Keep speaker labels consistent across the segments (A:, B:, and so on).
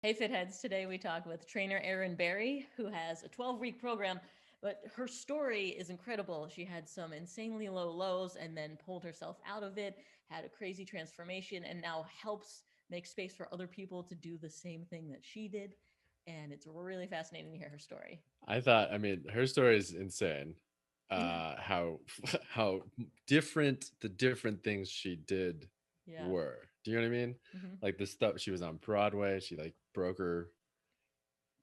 A: Hey Fitheads, today we talk with trainer Erin Barry, who has a 12-week program, but her story is incredible. She had some insanely low lows and then pulled herself out of it, had a crazy transformation, and now helps make space for other people to do the same thing that she did. And it's really fascinating to hear her story.
B: Her story is insane. How how different the different things she did
A: Yeah.
B: were. Do you know what I mean?
A: Mm-hmm.
B: Like the stuff she was on Broadway, she like broke her,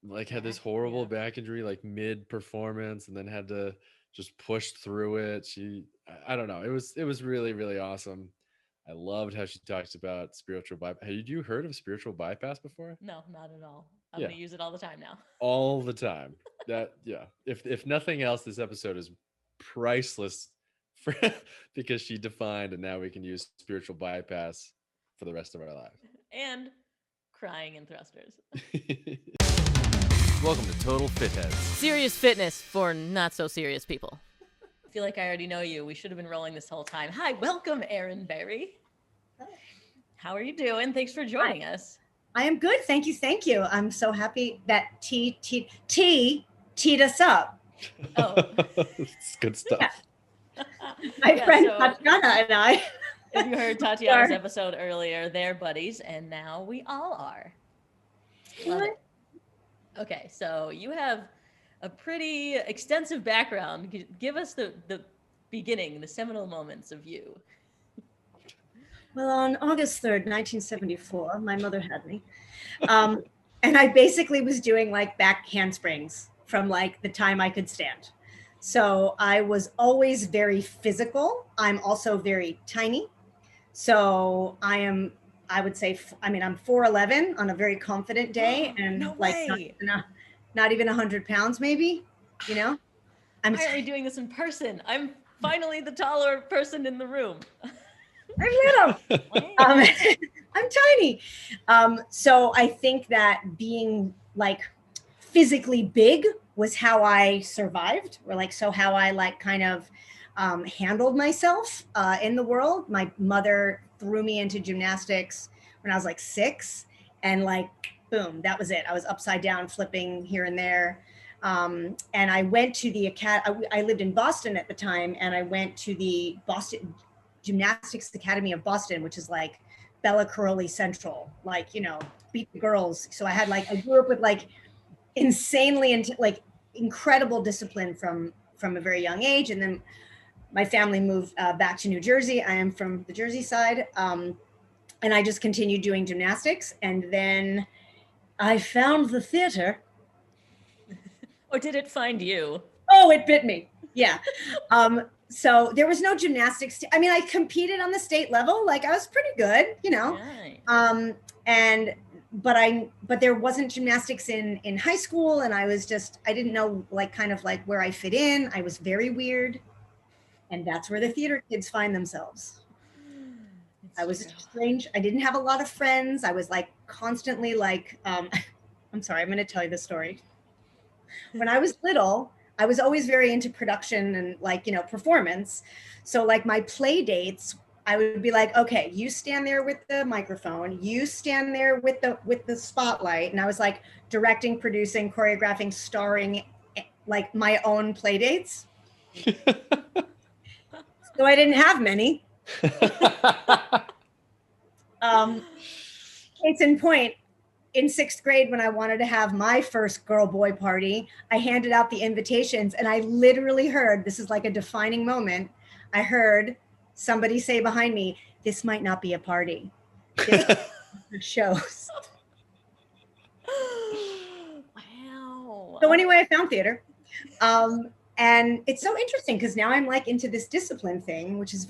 B: like had this
A: Back.
B: horrible
A: Yeah.
B: back injury like mid performance, and then had to just push through it. I don't know. It was really really awesome. I loved how she talks about spiritual bypass. Had you heard of spiritual bypass before?
A: No, not at all. I'm going
B: Yeah,
A: to use it all the time now.
B: all the time. That yeah. If nothing else, this episode is priceless for because she defined, and now we can use spiritual bypass for the rest of our
A: And crying in thrusters.
B: lives. Welcome to Total Fitheads.
A: Serious fitness for not so serious people. I feel like I already know you. We should have been rolling this whole time. Hi, welcome, Erin Barry. How are you doing? Thanks for
C: Hi,
A: joining us.
C: I am good. Thank you. Thank you. I'm so happy that T teed us up.
A: Oh,
B: It's good
C: Yeah,
B: stuff.
C: my
A: yeah.
C: friend
A: So
C: Tatiana and I
A: if you heard Tatiana's
C: are.
A: episode earlier, they're buddies, and now we all are. Love it. Okay, so you have a pretty extensive background. Give us the beginning, the seminal moments of you.
C: Well, on August 3rd, 1974, my mother had me. Um, and I basically was doing like back handsprings from like the time I could stand. So I was always very physical. I'm also very tiny. So I would say, I'm 4'11" on a very confident day and
A: No
C: like
A: way.
C: not even 100 pounds, maybe, you know, I'm,
A: Why are we doing this in person? I'm finally the taller person in the room.
C: I'm little. Um,
A: Wow.
C: I'm tiny. So I think that being like physically big was how I survived, or like, so how I like kind of handled myself in the world. My mother threw me into gymnastics when I was like 6, and like, boom, that was it. I was upside down, flipping here and there. And I went to the academy. I lived in Boston at the time, and I went to the Boston Gymnastics Academy of Boston, which is like Bella Caroli Central, like, beat the girls. So I grew up with like insanely like incredible discipline from a very young age. And then my family moved back to New Jersey. I am from the Jersey side. And I just continued doing gymnastics. And then I found the theater.
A: Or did it find you?
C: Oh, it bit me. Yeah. So there was no gymnastics. I competed on the state level. Like, I was pretty good,
A: Right.
C: Um, and but there wasn't gymnastics in high school, and I didn't know, like, kind of like where I fit in. I was very weird, and that's where the theater kids find themselves. I
A: It's
C: was
A: true.
C: strange. I didn't have a lot of friends. I was like constantly like, I'm sorry, I'm going to tell you the story. When I was little, I was always very into production and, like, performance. So like my play dates, I would be like, okay, you stand there with the microphone, you stand there with the spotlight, and I was like directing, producing, choreographing, starring, like my own play dates. So I didn't have many. Um, Case in point, in 6th grade, when I wanted to have my first girl boy party, I handed out the invitations, and I literally heard, this is like a defining moment. I heard somebody say behind me, "This might not be a party. This is shows."
A: Wow.
C: So anyway, I found theater. And it's so interesting because now I'm like into this discipline thing, which is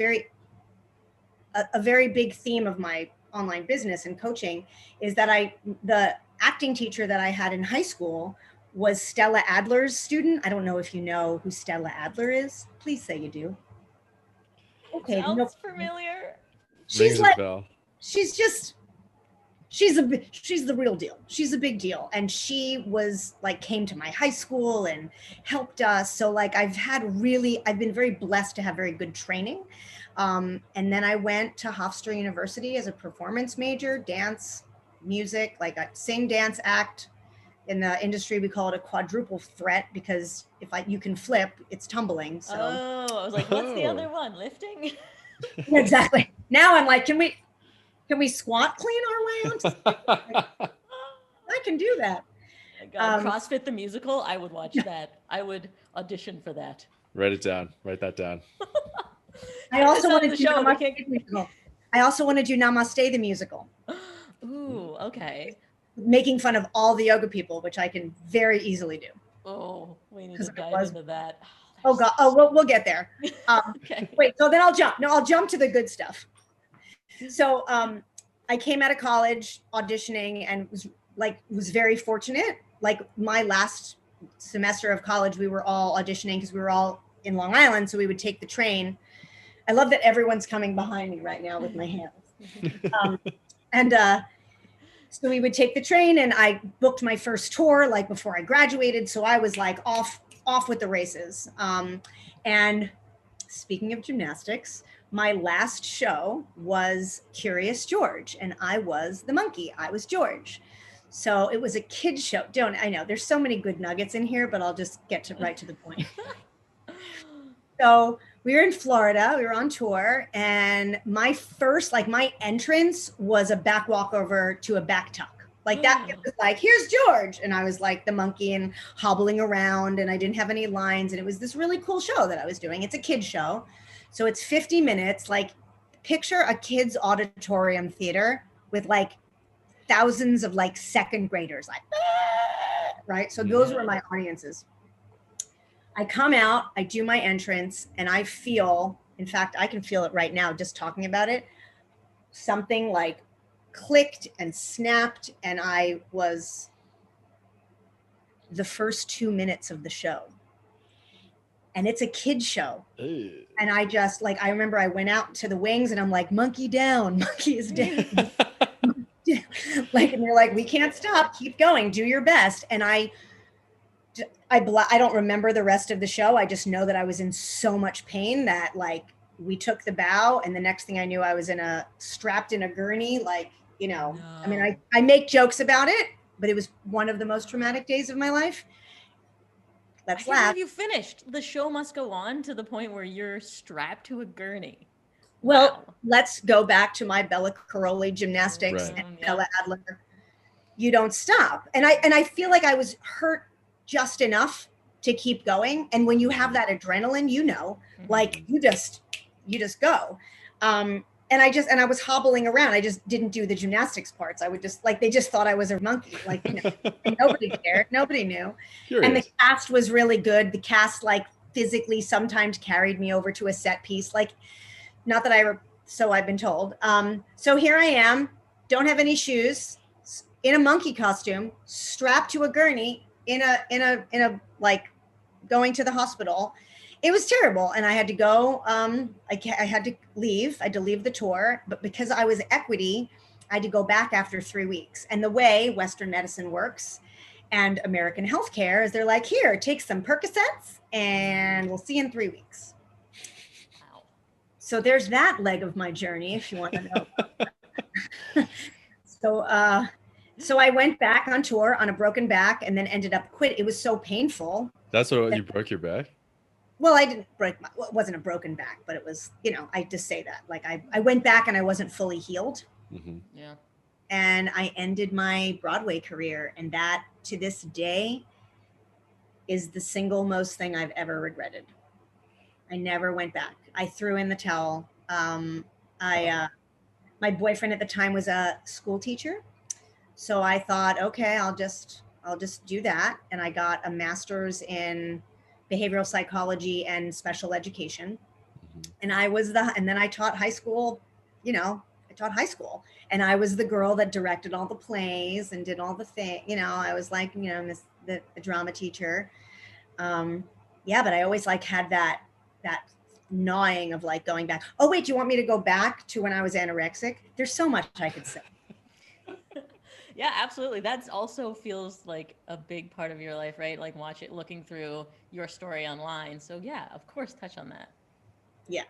C: a very big theme of my online business and coaching, is that the acting teacher that I had in high school was Stella Adler's student. I don't know if you know who Stella Adler is. Please say you do. Okay, no.
A: Sounds familiar.
C: She's
B: Rings a
C: like,
B: bell.
C: she's just she's the real deal. She's a big deal, and she was like, came to my high school and helped us. So like, I've been very blessed to have very good training. And then I went to Hofstra University as a performance major, dance. music, like a sing, dance, act. In the industry, we call it a quadruple threat because you can flip, it's tumbling. So
A: Oh, I was like, what's the
B: Oh.
A: other one? Lifting?
C: yeah, exactly. Now I'm like, can we squat clean our way onto? I can do that.
A: My God, CrossFit the musical. I would watch that. I would audition for that.
B: Write it down. Write that down.
C: I
A: Get
C: also
A: this
C: want
A: on
C: to
A: the
C: do
A: show. We
C: Namaste
A: can't.
C: the musical. I also want to do Namaste the musical,
A: Ooh, okay.
C: making fun of all the yoga people, which I can very easily do.
A: Oh, we need to
C: Because I
A: dive
C: was.
A: into that.
C: Oh God. Oh, we'll get there.
A: Okay.
C: Wait. So then I'll jump. No, I'll jump to the good stuff. So I came out of college auditioning and was very fortunate. Like my last semester of college, we were all auditioning because we were all in Long Island, so we would take the train. I love that everyone's coming behind me right now with my hands. And so we would take the train, and I booked my first tour like before I graduated. So I was like off with the races. And speaking of gymnastics, my last show was Curious George, and I was the monkey. I was George. So it was a kid show. I know there's so many good nuggets in here, but I'll just get right to the point. So we were in Florida, we were on tour, and my entrance was a back walkover to a back tuck. Like that, it was like, here's George. And I was like the monkey and hobbling around, and I didn't have any lines. And it was this really cool show that I was doing. It's a kid show. So it's 50 minutes. Like, picture a kid's auditorium theater with like thousands of like second graders, like, right? So those were my audiences. I come out, I do my entrance, and I feel, in fact, I can feel it right now just talking about it, something like clicked and snapped, and I was the first 2 minutes of the show. And it's a kid show. And I just I remember I went out to the wings and I'm like, monkey down, monkey is down. And they're like, we can't stop, keep going, do your best. And I don't remember the rest of the show. I just know that I was in so much pain that we took the bow, and the next thing I knew, I was strapped in a gurney. No. I mean, I make jokes about it, but it was one of the most traumatic days of my life. Let's laugh.
A: Have you finished? The show must go on to the point where you're strapped to a gurney.
C: Well, let's go back to my Bella Caroli gymnastics and Bella Adler. You don't stop. And I feel like I was hurt just enough to keep going. And when you have that adrenaline, you just go. And I was hobbling around. I just didn't do the gymnastics parts. I would just they just thought I was a monkey. And nobody cared. Nobody knew. Curious. And the cast was really good. The cast physically sometimes carried me over to a set piece. Not that so I've been told. So here I am, don't have any shoes, in a monkey costume, strapped to a gurney, in a going to the hospital. It was terrible. And I had to go, I had to leave the tour, but because I was equity, I had to go back after 3 weeks. And the way Western medicine works and American healthcare is they're like, here, take some Percocets and we'll see you in 3 weeks. Wow. So there's that leg of my journey, if you want to know. So I went back on tour on a broken back and then ended up quit. It was so painful.
B: That's what you broke your back?
C: Well, I didn't break it wasn't a broken back, but it was, I just say that. I went back and I wasn't fully healed.
B: Mm-hmm.
A: Yeah.
C: And I ended my Broadway career. And that, to this day, is the single most thing I've ever regretted. I never went back. I threw in the towel. My boyfriend at the time was a school teacher. So I thought, okay, I'll just do that. And I got a master's in behavioral psychology and special education. And and then I taught high school, I taught high school, and I was the girl that directed all the plays and did all the things, I was the drama teacher. But I always had that gnawing of going back. Oh, wait, do you want me to go back to when I was anorexic? There's so much I could say.
A: Yeah, absolutely. That also feels like a big part of your life, right? Looking through your story online. So yeah, of course, touch on that.
C: Yeah.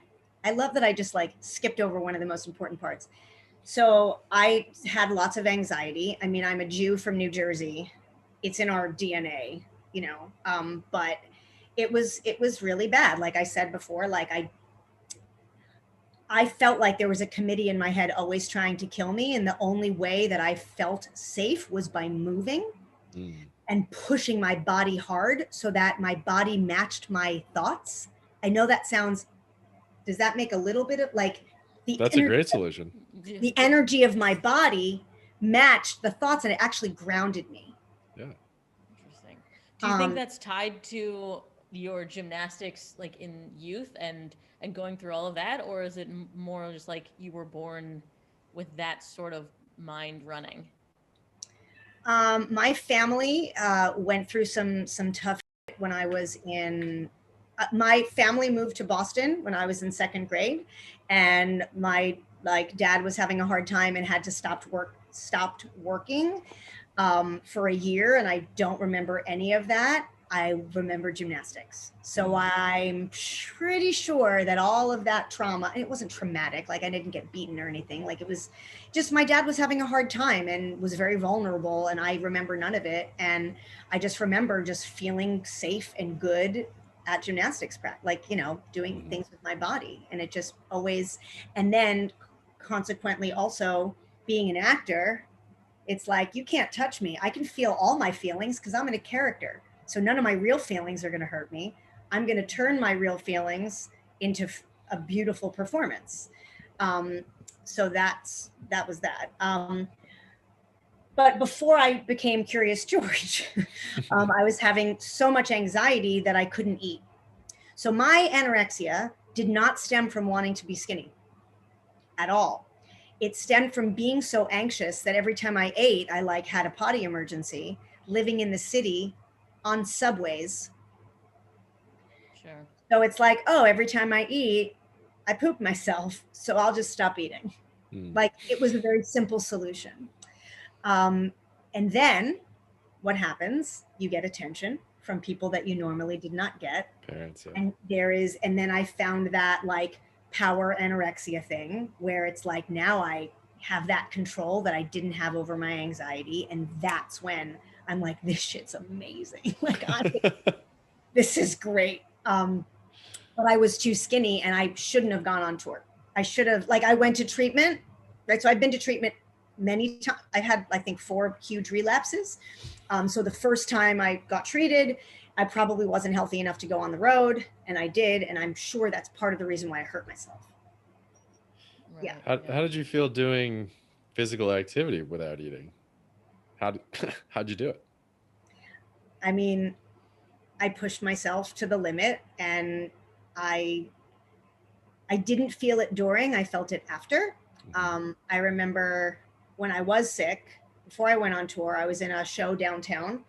C: I love that I just skipped over one of the most important parts. So I had lots of anxiety. I mean, I'm a Jew from New Jersey. It's in our DNA, you know. But it was really bad. Like I said before, like I felt like there was a committee in my head always trying to kill me, and the only way that I felt safe was by moving
B: Mm.
C: and pushing my body hard so that my body matched my thoughts. I know that sounds, does that make a little bit of like the
B: That's a
C: energy,
B: great solution.
C: the energy of my body matched the thoughts, and it actually grounded me.
B: Yeah.
A: Interesting. Do you think
C: Um,
A: that's tied to your gymnastics, like in youth and going through all of that, or is it more just like you were born with that sort of mind running?
C: my family went through some tough shit when I was in. My family moved to Boston when I was in second grade, and my like dad was having a hard time and had to stopped working for a year, and I don't remember any of that. I remember gymnastics. So I'm pretty sure that all of that trauma, and it wasn't traumatic, like I didn't get beaten or anything. Like it was just my dad was having a hard time and was very vulnerable, and I remember none of it. And I just remember just feeling safe and good at gymnastics practice, like, you know, doing
B: Mhm.
C: things with my body. And it just always, and then consequently also being an actor, it's like, you can't touch me. I can feel all my feelings because I'm in a character. So none of my real feelings are going to hurt me. I'm going to turn my real feelings into a beautiful performance. Um, so that was that. But before I became Curious George, I was having so much anxiety that I couldn't eat. So my anorexia did not stem from wanting to be skinny at all. It stemmed from being so anxious that every time I ate, I like had a potty emergency, living in the city on subways.
A: Sure.
C: So it's like, oh, every time I eat, I poop myself. So I'll just stop eating.
B: Mm.
C: Like it was a very simple solution. Um, and then what happens? You get attention from people that you normally did not get.
B: Parents, yeah.
C: And then I found that like power anorexia thing where it's like now I have that control that I didn't have over my anxiety. And that's when I'm like, this shit's amazing. Like, this is great. But I was too skinny and I shouldn't have gone on tour. I should have, like, I went to treatment, right? So I've been to treatment many times. I've had, I think, 4 huge relapses. So the first time I got treated, I probably wasn't healthy enough to go on the road, and I did. And I'm sure that's part of the reason why I hurt myself.
A: Right.
C: Yeah.
B: How did you feel doing physical activity without eating? How'd you do it?
C: I mean, I pushed myself to the limit, and I I didn't feel it during, I felt it after. I remember when I was sick, before I went on tour, I was in a show downtown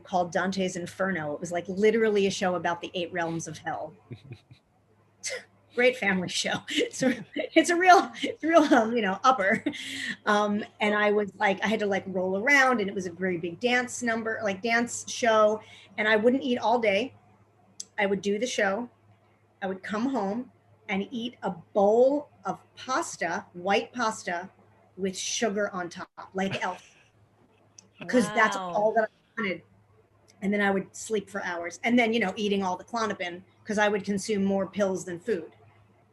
C: called Dante's Inferno. It was like literally a show about the 8 realms of hell. Great family show. It's a real, you know, upper. And I was like, I had to like roll around, and it was a very big dance number, like dance show. And I wouldn't eat all day. I would do the show. I would come home and eat a bowl of pasta, white pasta, with sugar on top, like Elf, because that's
A: Wow.
C: all that I wanted. And then I would sleep for hours. And then, you know, eating all the Klonopin because I would consume more pills than food.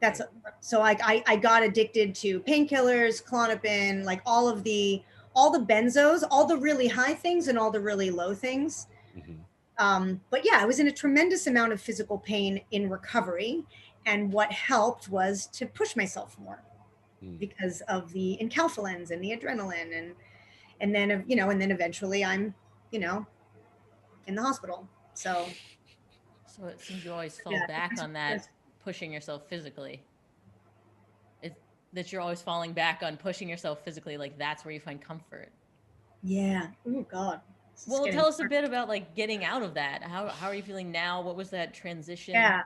C: That's so I got addicted to painkillers, Klonopin, like all the benzos, all the really high things and all the really low things.
B: Mhm.
C: But yeah, I was in a tremendous amount of physical pain in recovery. And what helped was to push myself more
B: Mm.
C: because of the encapsulins and the adrenaline. And then, you know, and then eventually I'm, you know, in the hospital. So
A: So it seems you always fall
C: yeah.
A: back on that pushing yourself physically. It, that you're always falling back on pushing yourself physically, like that's where you find comfort.
C: Yeah. Oh God.
A: Well, tell us a bit about like getting out of that. How are you feeling now? What was that transition?
C: Yeah.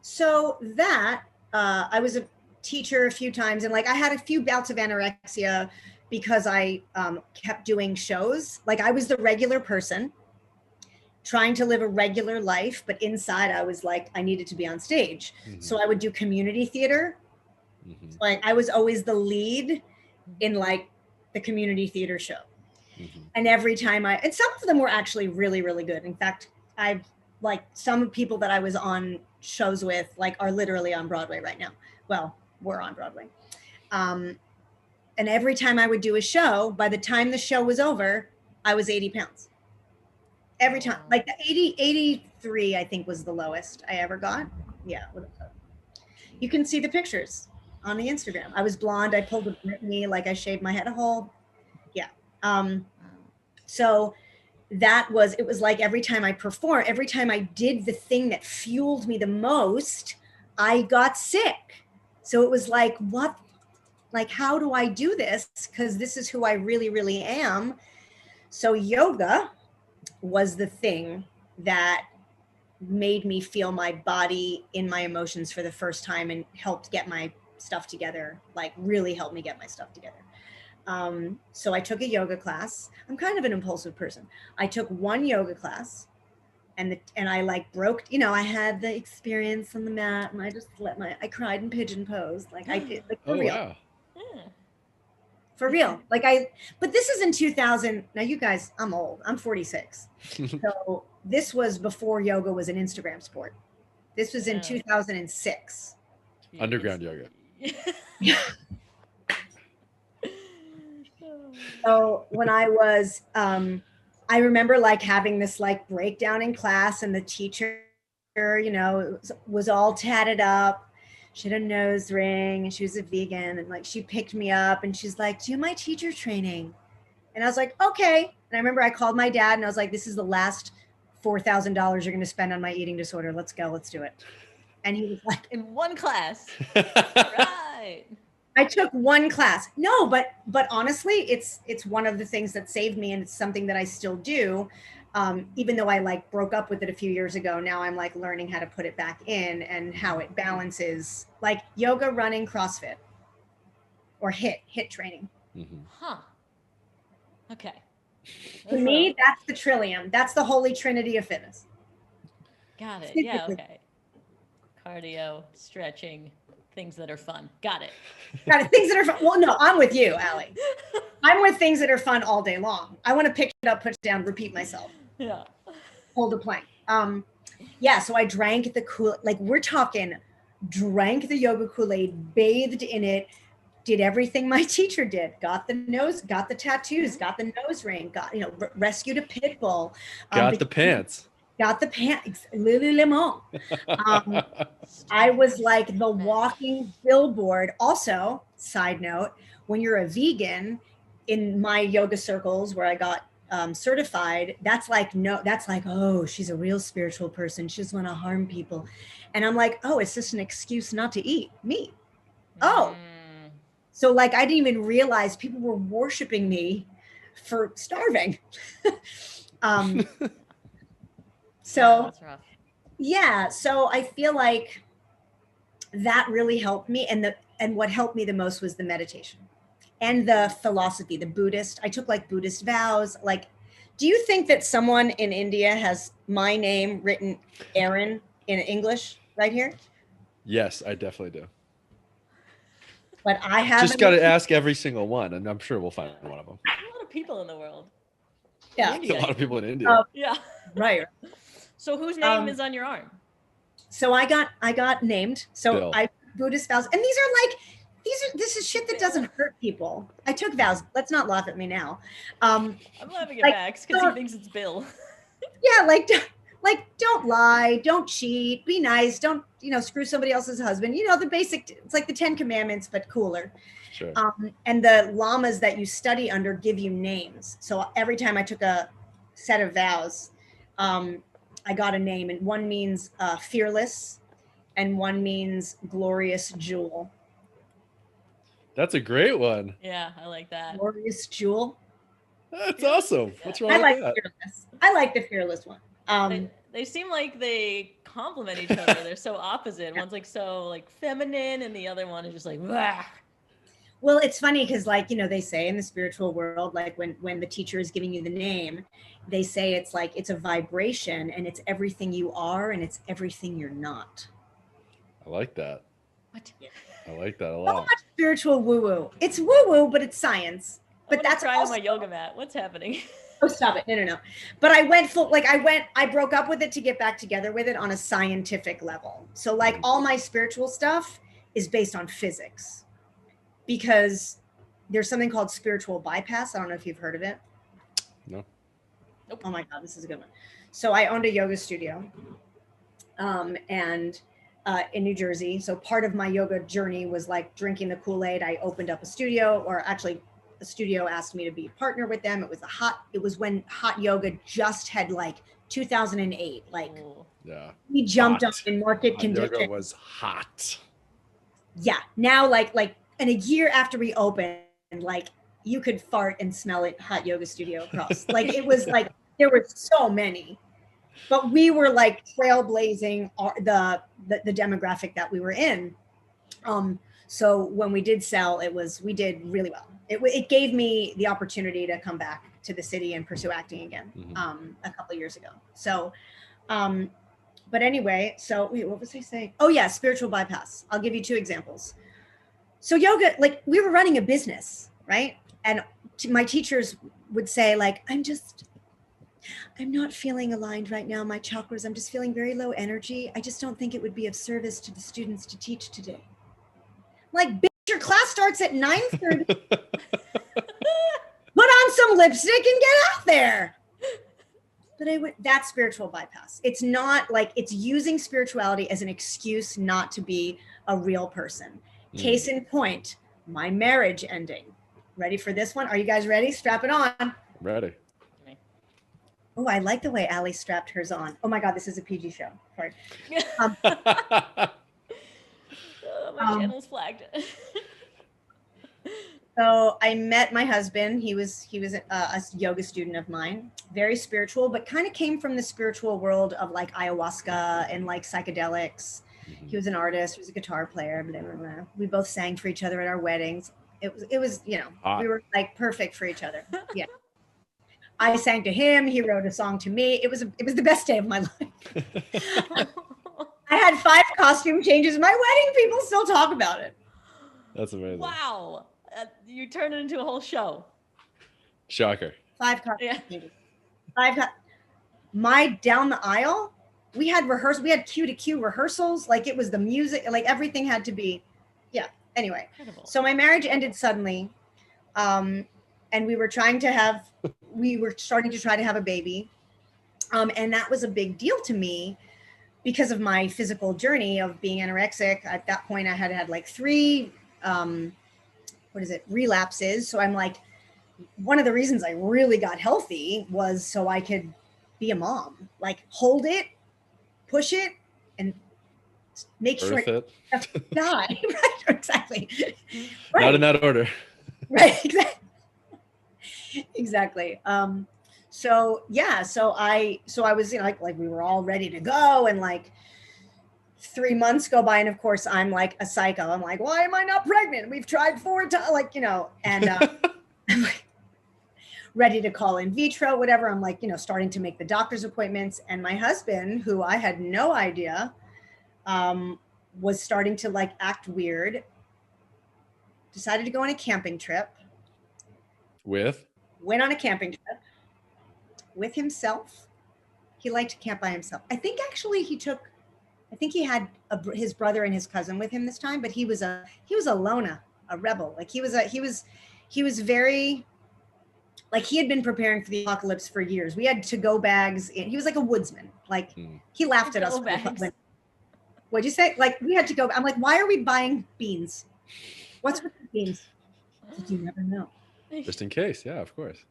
C: So that I was a teacher a few times, and like I had a few bouts of anorexia because I kept doing shows. Like I was the regular person trying to live a regular life, but inside I was like I needed to be on stage.
B: Mhm.
C: So I would do community theater
B: Mhm.
C: Like I was always the lead in like the community theater show.
B: Mhm.
C: And every time and some of them were actually really, really good. In fact, I've like some people that I was on shows with like are literally on Broadway right now. Well, we're on Broadway. And every time I would do a show, by the time the show was over, I was 80 pounds. Every time,
A: Wow.
C: like the 83, I think was the lowest I ever got. Yeah. You can see the pictures on the Instagram. I was blonde. I pulled a Britney, like I shaved my head a whole. Yeah. So it was like every time I performed, every time I did the thing that fueled me the most, I got sick. So it was like, what, like, how do I do this? Because this is who I really, really am. So yoga was the thing that made me feel my body in my emotions for the first time and helped get my stuff together, like really helped me get my stuff together. So I took a yoga class. I'm kind of an impulsive person. I took one yoga class and I like broke, I had the experience on the mat and I just I cried in pigeon pose. Like I did, like for
B: Oh
C: real.
B: wow.
A: Yeah.
C: For real. But this is in 2000. Now you guys, I'm old. I'm 46. So this was before yoga was an Instagram sport. This was in
A: Yeah.
C: 2006.
B: Underground yoga.
C: So when I remember like having this like breakdown in class and the teacher, was all tatted up. She had a nose ring and she was a vegan and like she picked me up and she's like, do my teacher training. And I was like, okay. And I remember I called my dad and I was like, this is the last $4,000 you're going to spend on my eating disorder. Let's go. Let's do it. And he was like,
A: In one class. Right.
C: I took one class. No, but honestly, it's one of the things that saved me, and it's something that I still do. Even though I like broke up with it a few years ago, now I'm like learning how to put it back in and how it balances like yoga, running, CrossFit, or hit training.
B: Mhm.
A: Huh. Okay.
C: To me, that's the trillium. That's the holy trinity of fitness.
A: Got it. Yeah, okay. Cardio, stretching, things that are fun. Got it.
C: Got it. Things that are fun. Well, no, I'm with you, Allie. I'm with things that are fun all day long. I want to pick it up, put it down, repeat myself.
A: Yeah.
C: Hold a plank. Yeah, so I drank the like we're talking, drank the yoga Kool-Aid, bathed in it, did everything my teacher did, got the tattoos, got the nose ring, got, rescued a pit bull.
B: Got the pants.
C: Got the pants, Lululemon. I was like the walking billboard. Also, side note, when you're a vegan, in my yoga circles where I got certified, that's like, oh, she's a real spiritual person. She doesn't want to harm people. And I'm like, oh, it's just an excuse not to eat meat. Oh, so like I didn't even realize people were worshiping me for starving. So
A: that's rough.
C: yeah, so I feel like that really helped me, and what helped me the most was the meditation and the philosophy, the Buddhist. I took like Buddhist vows. Like, do you think that someone in India has my name written Erin in English right here?
B: Yes, I definitely do.
C: But I have
B: Just got to ask every single one, and I'm sure we'll find one of them.
A: A lot of people in the world.
C: Yeah,
A: India.
B: A lot of people in India.
A: Yeah.
C: Right.
A: So whose name is on your arm?
C: So I got named. So
B: Bill.
C: I Buddhist vows, and this is shit that doesn't hurt people. I took vows. Let's not laugh at me now.
A: I'm laughing at
C: like,
A: Max because he thinks it's Bill.
C: Yeah, like don't lie, don't cheat, be nice, don't screw somebody else's husband. The basic. It's like the 10 Commandments, but cooler.
B: Sure.
C: And the lamas that you study under give you names. So every time I took a set of vows, I got a name, and one means fearless, and one means glorious jewel.
B: That's a great one.
A: Yeah, I like that.
C: Glorious jewel.
B: That's awesome. What's wrong with that?
C: Fearless. I like the fearless one.
A: They seem like they complement each other. They're so opposite. One's like so like feminine, and the other one is just like, wah.
C: Well, it's funny because they say in the spiritual world, like when the teacher is giving you the name, they say it's like it's a vibration, and it's everything you are and it's everything you're not.
B: I like that.
A: What?
B: I like that a
C: So
B: lot.
C: much spiritual woo-woo. It's woo-woo, but it's science.
A: But
C: But that's
A: crying
C: also,
A: on my yoga mat. What's happening?
C: oh, stop it. No. But I broke up with it to get back together with it on a scientific level. So like all my spiritual stuff is based on physics because there's something called spiritual bypass. I don't know if you've heard of it.
B: No.
A: Nope.
C: Oh my God, this is a good one. So I owned a yoga studio and in New Jersey. So part of my yoga journey was like drinking the Kool-Aid. I opened up a studio, or actually a studio asked me to be a partner with them. It was when hot yoga just had like 2008. Like
B: Yeah.
C: we jumped
B: Hot.
C: on in market
B: Hot
C: conditions.
B: yoga was hot.
C: Yeah. Now and a year after we opened, like you could fart and smell it hot yoga studio across. Like it was like there were so many. But we were like trailblazing the demographic that we were in. So when we did sell, we did really well. It gave me the opportunity to come back to the city and pursue acting again a couple of years ago. So, but anyway, so wait, what was I saying? Oh yeah, spiritual bypass. I'll give you 2 examples. So yoga, like we were running a business, right? And my teachers would say like, I'm not feeling aligned right now. My chakras, I'm just feeling very low energy. I just don't think it would be of service to the students to teach today. Like, bitch, your class starts at 9:30. Put on some lipstick and get out there. But that's spiritual bypass. It's not like it's using spirituality as an excuse not to be a real person. Case in point, my marriage ending. Ready for this one? Are you guys ready? Strap it on.
B: Ready.
C: Oh, I like the way Allie strapped hers on. Oh my God, this is a PG show. Sorry.
A: My channel's flagged.
C: So I met my husband. He was a yoga student of mine, very spiritual, but kind of came from the spiritual world of like ayahuasca and like psychedelics. He was an artist. He was a guitar player. Blah, blah, blah. We both sang for each other at our weddings. It was
B: Hot.
C: we were like perfect for each other. Yeah. I sang to him. He wrote a song to me. It was the best day of my life. I had 5 costume changes. My wedding, people still talk about it.
B: That's amazing.
A: Wow. You turned it into a whole show.
B: Shocker.
C: 5 costume changes. 5 my down the aisle, we had cue to cue rehearsals. Like it was the music, like everything had to be, yeah. Anyway,
A: Incredible.
C: So my marriage ended suddenly. And we were starting to try to have a baby. And that was a big deal to me because of my physical journey of being anorexic. At that point, I had like 3, relapses. So I'm like, one of the reasons I really got healthy was so I could be a mom, like hold it, push it, and make sure
B: it
C: doesn't die. Right, exactly.
B: Right. Not in that order.
C: Right, exactly. So I was, like we were all ready to go, and like 3 months go by, and of course I'm like a psycho. I'm like, why am I not pregnant? We've tried 4 times, and I'm like ready to call in vitro, whatever. I'm like, starting to make the doctor's appointments, and my husband, who I had no idea, was starting to like act weird, decided to go on a camping trip. Went on a camping trip with himself. He liked to camp by himself. I think actually he had his brother and his cousin with him this time, but he was a loner, a rebel. Like he was very, like he had been preparing for the apocalypse for years. We had to-go bags. He was like a woodsman. Like he laughed at us. What'd you say? Like we had to go. I'm like, why are we buying beans? What's with the beans? Did you never know?
B: Just in case. Yeah, of course.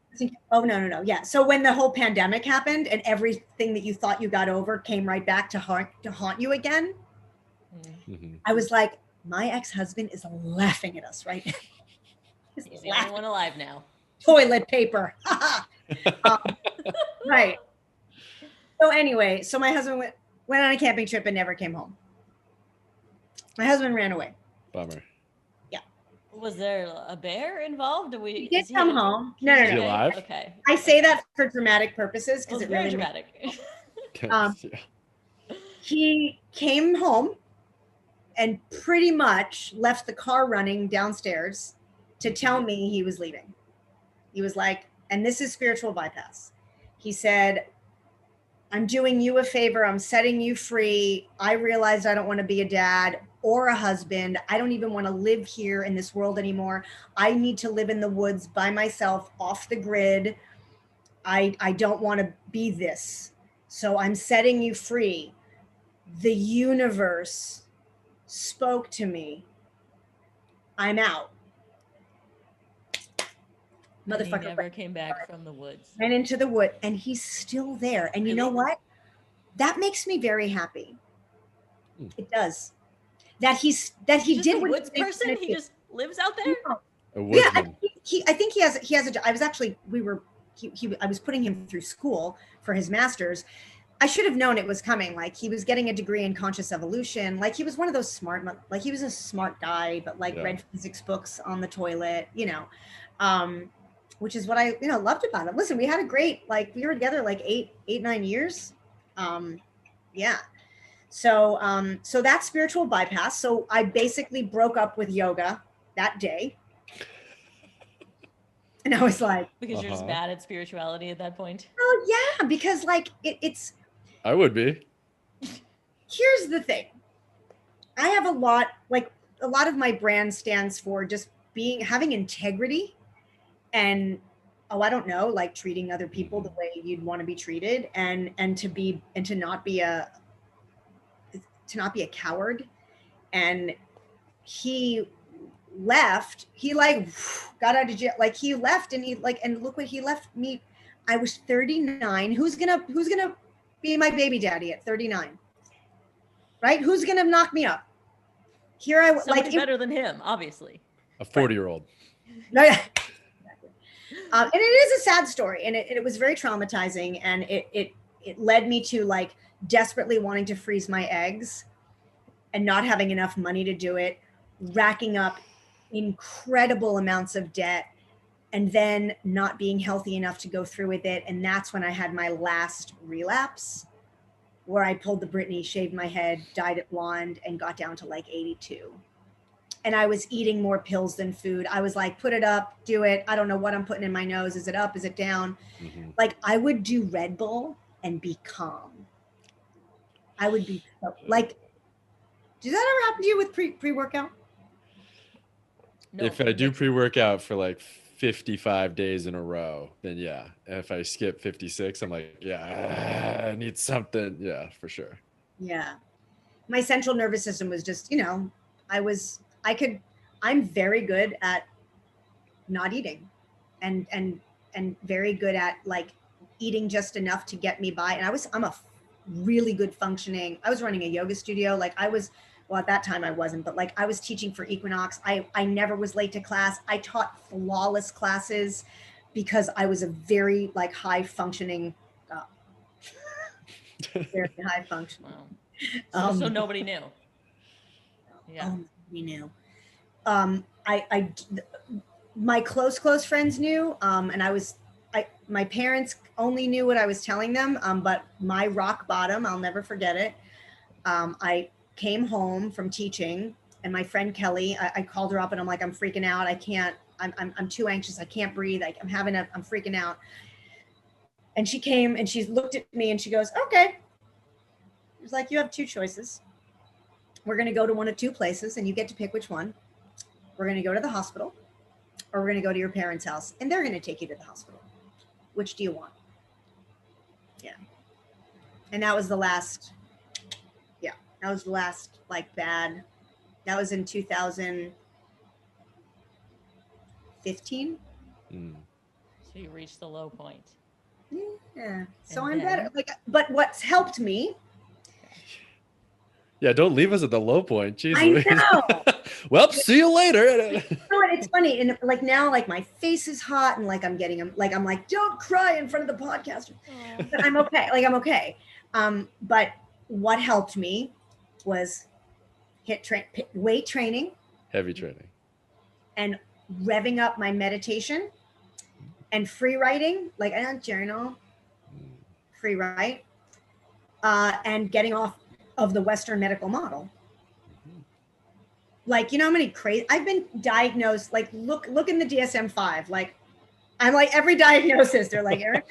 C: Oh, no. Yeah. So when the whole pandemic happened and everything that you thought you got over came right back to haunt you again, I was like, my ex-husband is laughing at us right now.
A: He's the only one alive now.
C: Toilet paper. Right. So anyway, my husband went on a camping trip and never came home. My husband ran away.
B: Bummer.
A: Was there a bear involved?
C: He did come home. No.
B: Is he alive?
A: Okay.
C: I say that for dramatic purposes because
A: it's
C: it
A: very
C: really
A: dramatic.
C: He came home and pretty much left the car running downstairs to tell me he was leaving. He was like, and this is spiritual bypass. He said, I'm doing you a favor. I'm setting you free. I realized I don't want to be a dad or a husband. I don't even want to live here in this world anymore. I need to live in the woods by myself, off the grid. I don't want to be this. So I'm setting you free. The universe spoke to me. I'm out.
A: And he
C: Motherfucker
A: never came back from the woods.
C: went into the wood, and he's still there. And you know
A: Really?
C: what? That makes me very happy.
B: Hmm.
C: It does. That he
A: Just
C: did
A: a
C: what
A: woods
C: he was
A: person.
C: gonna
A: He
C: do.
A: just lives out there.
B: A
C: Yeah,
B: woodsman.
C: I think he has a job. I was actually I was putting him through school for his master's. I should have known it was coming. Like, he was getting a degree in conscious evolution. Like, he was one of those like he was a smart guy, but like
B: Yeah.
C: read physics books on the toilet, which is what I loved about him. Listen, we had a great, like, we were together like 9 years. Yeah. So that's spiritual bypass. So I basically broke up with yoga that day. And I was like,
A: Because you're just bad at spirituality at that point.
C: oh yeah, because like it's
B: I would be.
C: here's the thing. I have a lot of my brand stands for just having integrity and I don't know, like treating other people the way you'd want to be treated and to not be a coward. And he left, he like got out of jail, like he left and and look what he left me. I was 39. Who's gonna be my baby daddy at 39? Right? Who's gonna knock me up? Here I
A: Somebody better than him, obviously.
B: A 40-year-old.
C: And it is a sad story, and it was very traumatizing, and it led me to like desperately wanting to freeze my eggs and not having enough money to do it, racking up incredible amounts of debt, and then not being healthy enough to go through with it. And that's when I had my last relapse, where I pulled the Britney, shaved my head, dyed it blonde, and got down to like 82. And I was eating more pills than food. I was like, put it up, do it. I don't know what I'm putting in my nose. Is it up? Is it down?
B: Mm-hmm.
C: Like, I would do Red Bull and be calm. I would be like, does that ever happen to you with pre-workout?
A: No,
B: If I do pre-workout for like 55 days in a row, then yeah. And if I skip 56, I'm like, yeah, I need something. Yeah, for sure.
C: Yeah. My central nervous system was just, I'm very good at not eating and very good at like eating just enough to get me by. And I'm a really good functioning. I was running a yoga studio. Like well, at that time I wasn't, but like I was teaching for Equinox. I never was late to class. I taught flawless classes because I was a very like high functioning, very high functioning.
A: Wow. So nobody knew. Yeah.
C: We knew. My close friends knew. And my parents only knew what I was telling them. But my rock bottom, I'll never forget it. I came home from teaching, and my friend Kelly, I called her up and I'm like, I'm freaking out. I can't, I'm too anxious. I can't breathe. I'm freaking out. And she came and she looked at me and she goes, okay. It's like, you have two choices. We're going to go to one of two places and you get to pick which one. We're going to go to the hospital, or we're going to go to your parents' house and they're going to take you to the hospital. Which do you want? Yeah. And that was the last, like bad. That was in 2015.
A: So you reached the low point.
C: Yeah. So
A: And
C: I'm
A: then?
C: better. Like, but what's helped me.
B: Yeah, don't leave us at the low point. Jeez.
C: I know.
B: Well, see you later.
C: It's funny. And like now, like my face is hot and like I'm like, don't cry in front of the podcaster. But I'm okay. Like I'm okay. But what helped me was weight training,
B: Heavy training,
C: and revving up my meditation and free writing. Like I don't journal, free write, and getting off of the Western medical model. like, you know how many crazy, I've been diagnosed, like, look in the DSM-5, like, I'm like every diagnosis, they're like, Erin,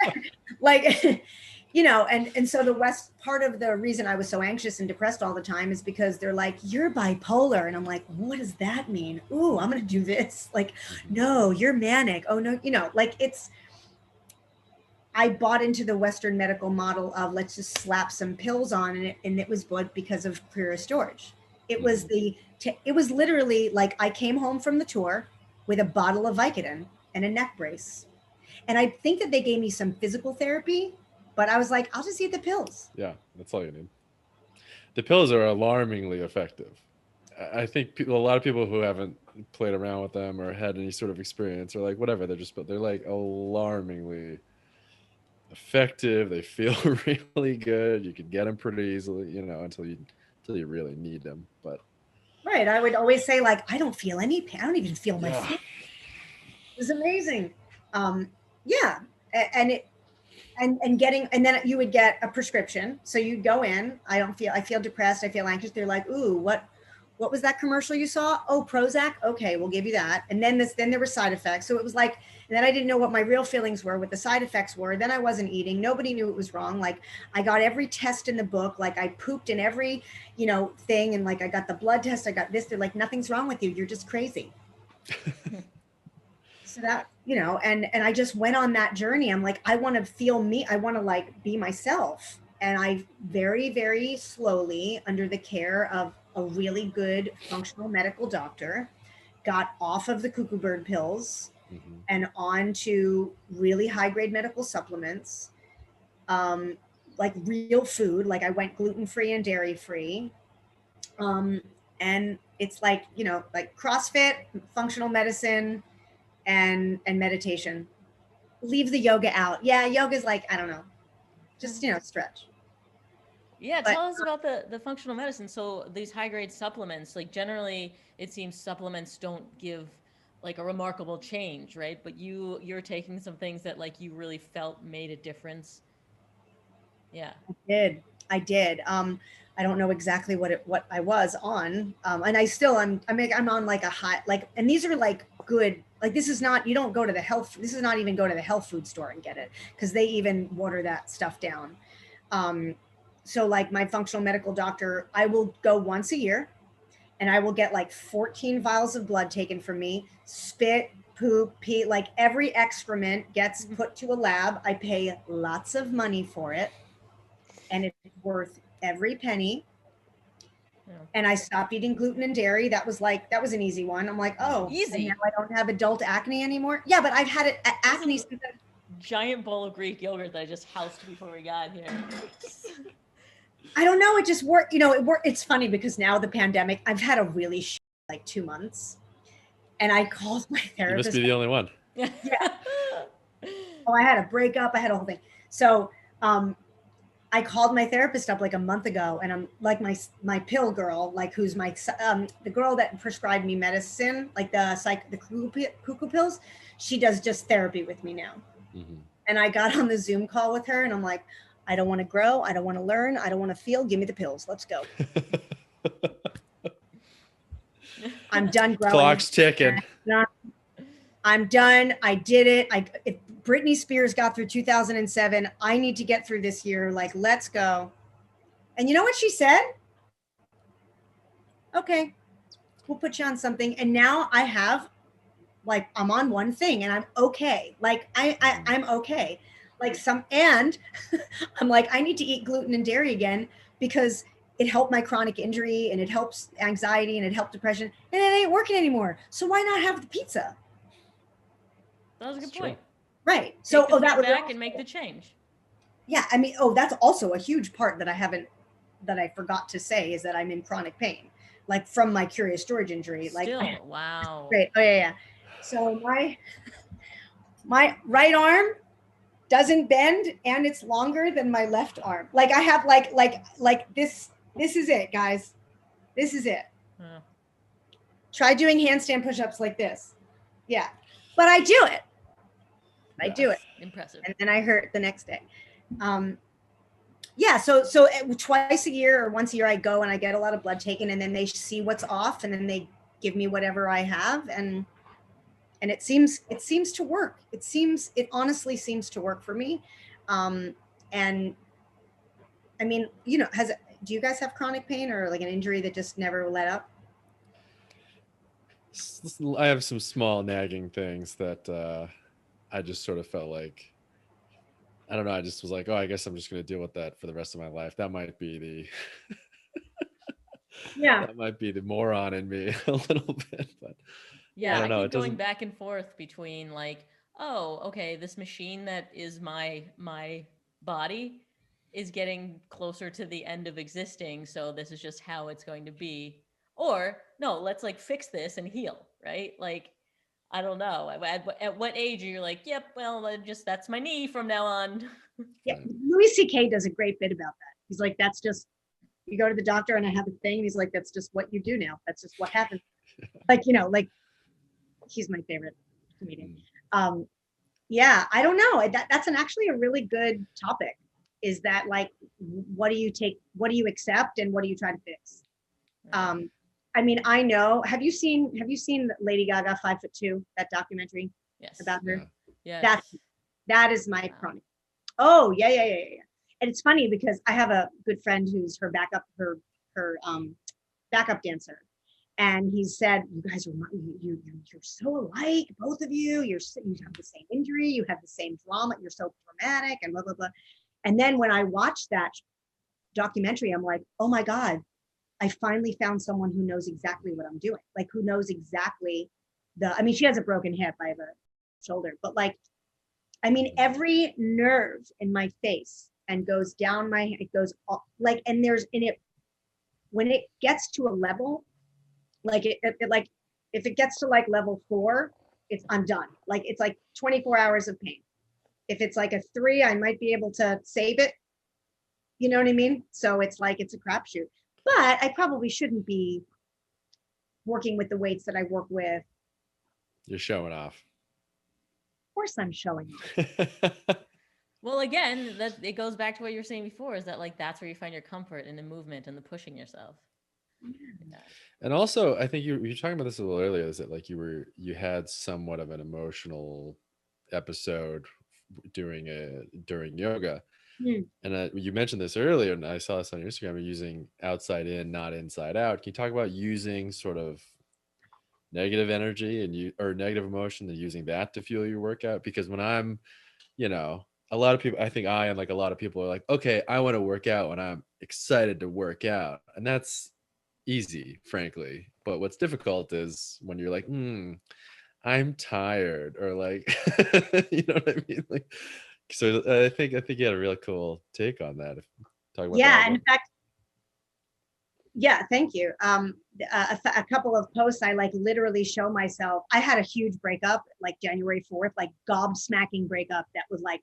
C: like, you know, and so the West, part of the reason I was so anxious and depressed all the time is because they're like, you're bipolar. And I'm like, what does that mean? Ooh, I'm going to do this. Like, no, you're manic. Oh no, you know, like I bought into the Western medical model of let's just slap some pills on and it was good because of clear storage. It was it was literally like I came home from the tour with a bottle of Vicodin and a neck brace. And I think that they gave me some physical therapy, but I was like, I'll just eat the pills.
B: Yeah, that's all you need. The pills are alarmingly effective. I think a lot of people who haven't played around with them or had any sort of experience are like, whatever, they're like alarmingly effective. They feel really good. You can get them pretty easily, you know, until you really need them. But
C: right, I would always say like, I don't feel any pain. I don't even feel my
B: yeah.
C: feet. It was amazing. Yeah, and it and getting, and then you would get a prescription. So you'd go in. I feel depressed. I feel anxious. They're like, ooh, what was that commercial you saw? Oh, Prozac. Okay, we'll give you that. And then then there were side effects. So it was like, and then I didn't know what my real feelings were, what the side effects were. Then I wasn't eating. Nobody knew it was wrong. Like I got every test in the book. Like I pooped in every, you know, thing. And like, I got the blood test. I got this. They're like, nothing's wrong with you. You're just crazy. So that, you know, and I just went on that journey. I'm like, I want to feel me. I want to like be myself. And I very, very slowly, under the care of a really good functional medical doctor, got off of the cuckoo bird pills and on to really high grade medical supplements, like real food. Like I went gluten-free and dairy-free. And it's like, you know, like CrossFit, functional medicine, and meditation. Leave the yoga out. Yeah, yoga's like, I don't know, just, you know, stretch.
A: Yeah, tell us about the functional medicine. So these high grade supplements, like generally it seems supplements don't give like a remarkable change, right? But you're taking some things that like you really felt made a difference. Yeah.
C: I did. I don't know exactly what I was on. And I still, I'm on like a high, like, and these are like good, like this is not, you don't go to the health, this is not even go to the health food store and get it, because they even water that stuff down. So like my functional medical doctor, I will go once a year and I will get like 14 vials of blood taken from me, spit, poop, pee, like every excrement gets put to a lab. I pay lots of money for it and it's worth every penny. Yeah. And I stopped eating gluten and dairy. That was an easy one. I'm like, oh,
A: easy.
C: Now I don't have adult acne anymore. Yeah, but I've had it acne since
A: giant bowl of Greek yogurt that I just housed before we got here.
C: I don't know. It just worked. You know, it worked. It's funny because now the pandemic, I've had a really like 2 months, and I called my therapist.
B: You must be the only one.
C: Yeah. Oh, I had a breakup. I had a whole thing. So, I called my therapist up like a month ago, and I'm like my pill girl, like who's my the girl that prescribed me medicine, like the cuckoo pills. She does just therapy with me now. Mm-hmm. And I got on the Zoom call with her, and I'm like, I don't want to grow. I don't want to learn. I don't want to feel. Give me the pills. Let's go. I'm done growing.
B: Clock's ticking.
C: I'm done. I did it. If Britney Spears got through 2007, I need to get through this year. Like, let's go. And you know what she said? Okay, we'll put you on something. And now I have, like, I'm on one thing and I'm okay. Like, I'm okay. Like and I'm like, I need to eat gluten and dairy again because it helped my chronic injury and it helps anxiety and it helped depression and it ain't working anymore. So why not have the pizza?
A: That was a good point.
C: Right. So,
A: that was back and make the change.
C: Yeah. I mean, that's also a huge part that I forgot to say is that I'm in chronic pain, like from my curious storage injury.
A: Still,
C: like,
A: wow.
C: Great. Oh yeah. So my right arm doesn't bend and it's longer than my left arm. Like I have like this is it, guys. This is it. Yeah. Try doing handstand push-ups like this. Yeah. But I do it. I do it.
A: Impressive.
C: And then I hurt the next day. Yeah. So twice a year or once a year I go and I get a lot of blood taken and then they see what's off and then they give me whatever I have, and it seems to work. It honestly seems to work for me. And I mean, you know, do you guys have chronic pain or like an injury that just never let up?
B: I have some small nagging things that I just sort of felt like, I don't know, I just was like, oh, I guess I'm just going to deal with that for the rest of my life. That might be the
C: Yeah.
B: that might be the moron in me a little bit, but
A: Yeah,
B: I
A: I
B: don't know.
A: keep
B: It
A: going
B: doesn't.
A: back and forth between like, oh, okay, this machine that is my body is getting closer to the end of existing, so this is just how it's going to be. Or no, let's like fix this and heal, right? Like, I don't know. At what age are you like, yep, well, just that's my knee from now on.
C: Yeah.
B: Right.
C: Louis C.K. does a great bit about that. He's like, that's just, you go to the doctor and I have a thing. And he's like, that's just what you do now. That's just what happens. Like, you know, like he's my favorite comedian.
B: Mm.
C: Yeah, I don't know. That's actually a really good topic. Is that like, what do you accept and what do you try to fix?
A: Right.
C: I mean, I know. Have you seen Lady Gaga 5'2", that documentary
A: Yes.
C: about her?
B: Yeah.
A: Yes.
C: That is my
A: Wow.
C: chronic. Oh yeah. And it's funny because I have a good friend who's her backup dancer, and he said, "You guys are you're so alike, both of you. You have the same injury, you have the same drama. You're so dramatic, and blah blah blah." And then when I watched that documentary, I'm like, "Oh my god, I finally found someone who knows exactly what I'm doing. Like who knows exactly I mean, she has a broken hip, I have a shoulder, but like, I mean, every nerve in my face and goes down it goes all, like, and there's in it, when it gets to a level, like like, if it gets to like level 4, I'm done. Like, it's like 24 hours of pain. If it's like a 3, I might be able to save it. You know what I mean? So it's like, it's a crapshoot. But I probably shouldn't be working with the weights that I work with.
B: You're showing off.
C: Of course I'm showing off.
A: Well, again, that it goes back to what you were saying before, is that like that's where you find your comfort in the movement and the pushing yourself. Yeah.
B: And also, I think you were talking about this a little earlier. Is that like you had somewhat of an emotional episode during yoga, and you mentioned this earlier, and I saw this on your Instagram. You're using outside in, not inside out. Can you talk about using sort of negative energy or negative emotion and using that to fuel your workout? Because when I'm, a lot of people, I think and like a lot of people are like, okay, I want to work out when I'm excited to work out, and that's easy, frankly. But what's difficult is when you're like, I'm tired, or like, you know what I mean? Like, so I think you had a really cool take on that. Talk about that a
C: Yeah,
B: little
C: in
B: bit.
C: fact, yeah, thank you. A couple of posts, I like literally show myself. I had a huge breakup, like January 4th, like gobsmacking breakup that was like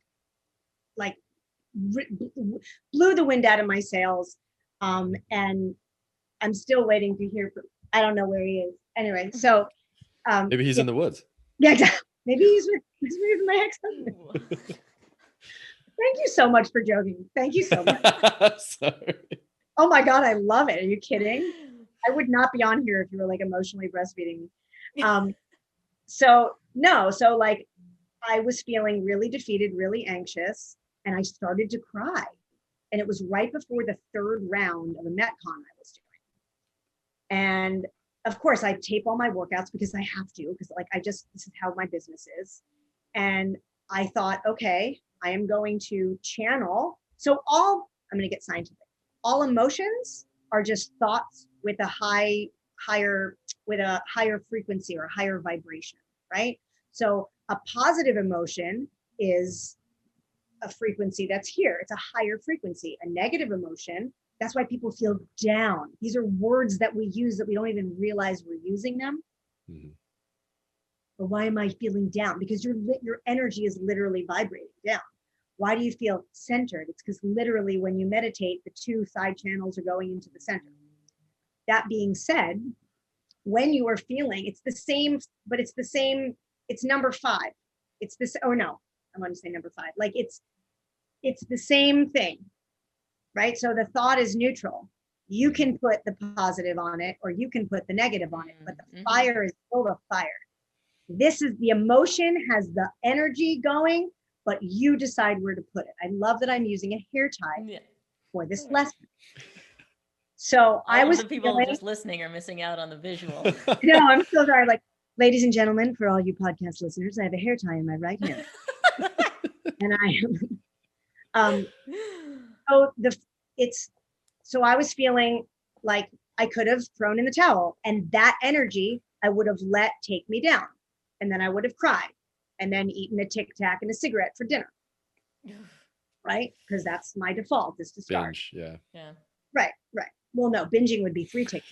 C: blew the wind out of my sails. And I'm still waiting to hear from, I don't know where he is. Anyway, so
B: Maybe he's
C: yeah,
B: in the woods.
C: yeah, exactly. Maybe he's with my ex-husband. Thank you so much for joking. Thank you so much.
B: Sorry.
C: Oh my God, I love it. Are you kidding? I would not be on here if you were like emotionally breastfeeding me. So like, I was feeling really defeated, really anxious, and I started to cry. And it was right before the 3rd round of a Metcon I was doing. And of course, I tape all my workouts because I have to, because like, this is how my business is. And I thought, okay, I am going to channel. I'm going to get scientific. All emotions are just thoughts with a higher frequency or higher vibration, right? So a positive emotion is a frequency that's here. It's a higher frequency. A negative emotion, that's why people feel down. These are words that we use that we don't even realize we're using them.
B: Mm-hmm.
C: But why am I feeling down? Because your energy is literally vibrating down. Why do you feel centered? It's because literally when you meditate, the 2 side channels are going into the center. That being said, when you are feeling, it's the same, but it's the same, it's number 5. It's this, or no, I want to say number 5. Like it's the same thing, right? So the thought is neutral. You can put the positive on it or you can put the negative on it, but the fire is still the fire. This is the emotion, has the energy going, but you decide where to put it. I love that I'm using a hair tie for this lesson. So I was
A: the people just listening are missing out on the visual.
C: No, I'm so sorry. Like, ladies and gentlemen, for all you podcast listeners, I have a hair tie in my right hand. And I am so I was feeling like I could have thrown in the towel, and that energy I would have let take me down, and then I would have cried and then eaten a Tic Tac and a cigarette for dinner, right? Because that's my default, is to start.
B: Binge, yeah.
C: Right. Well, no, binging would be 3 Tic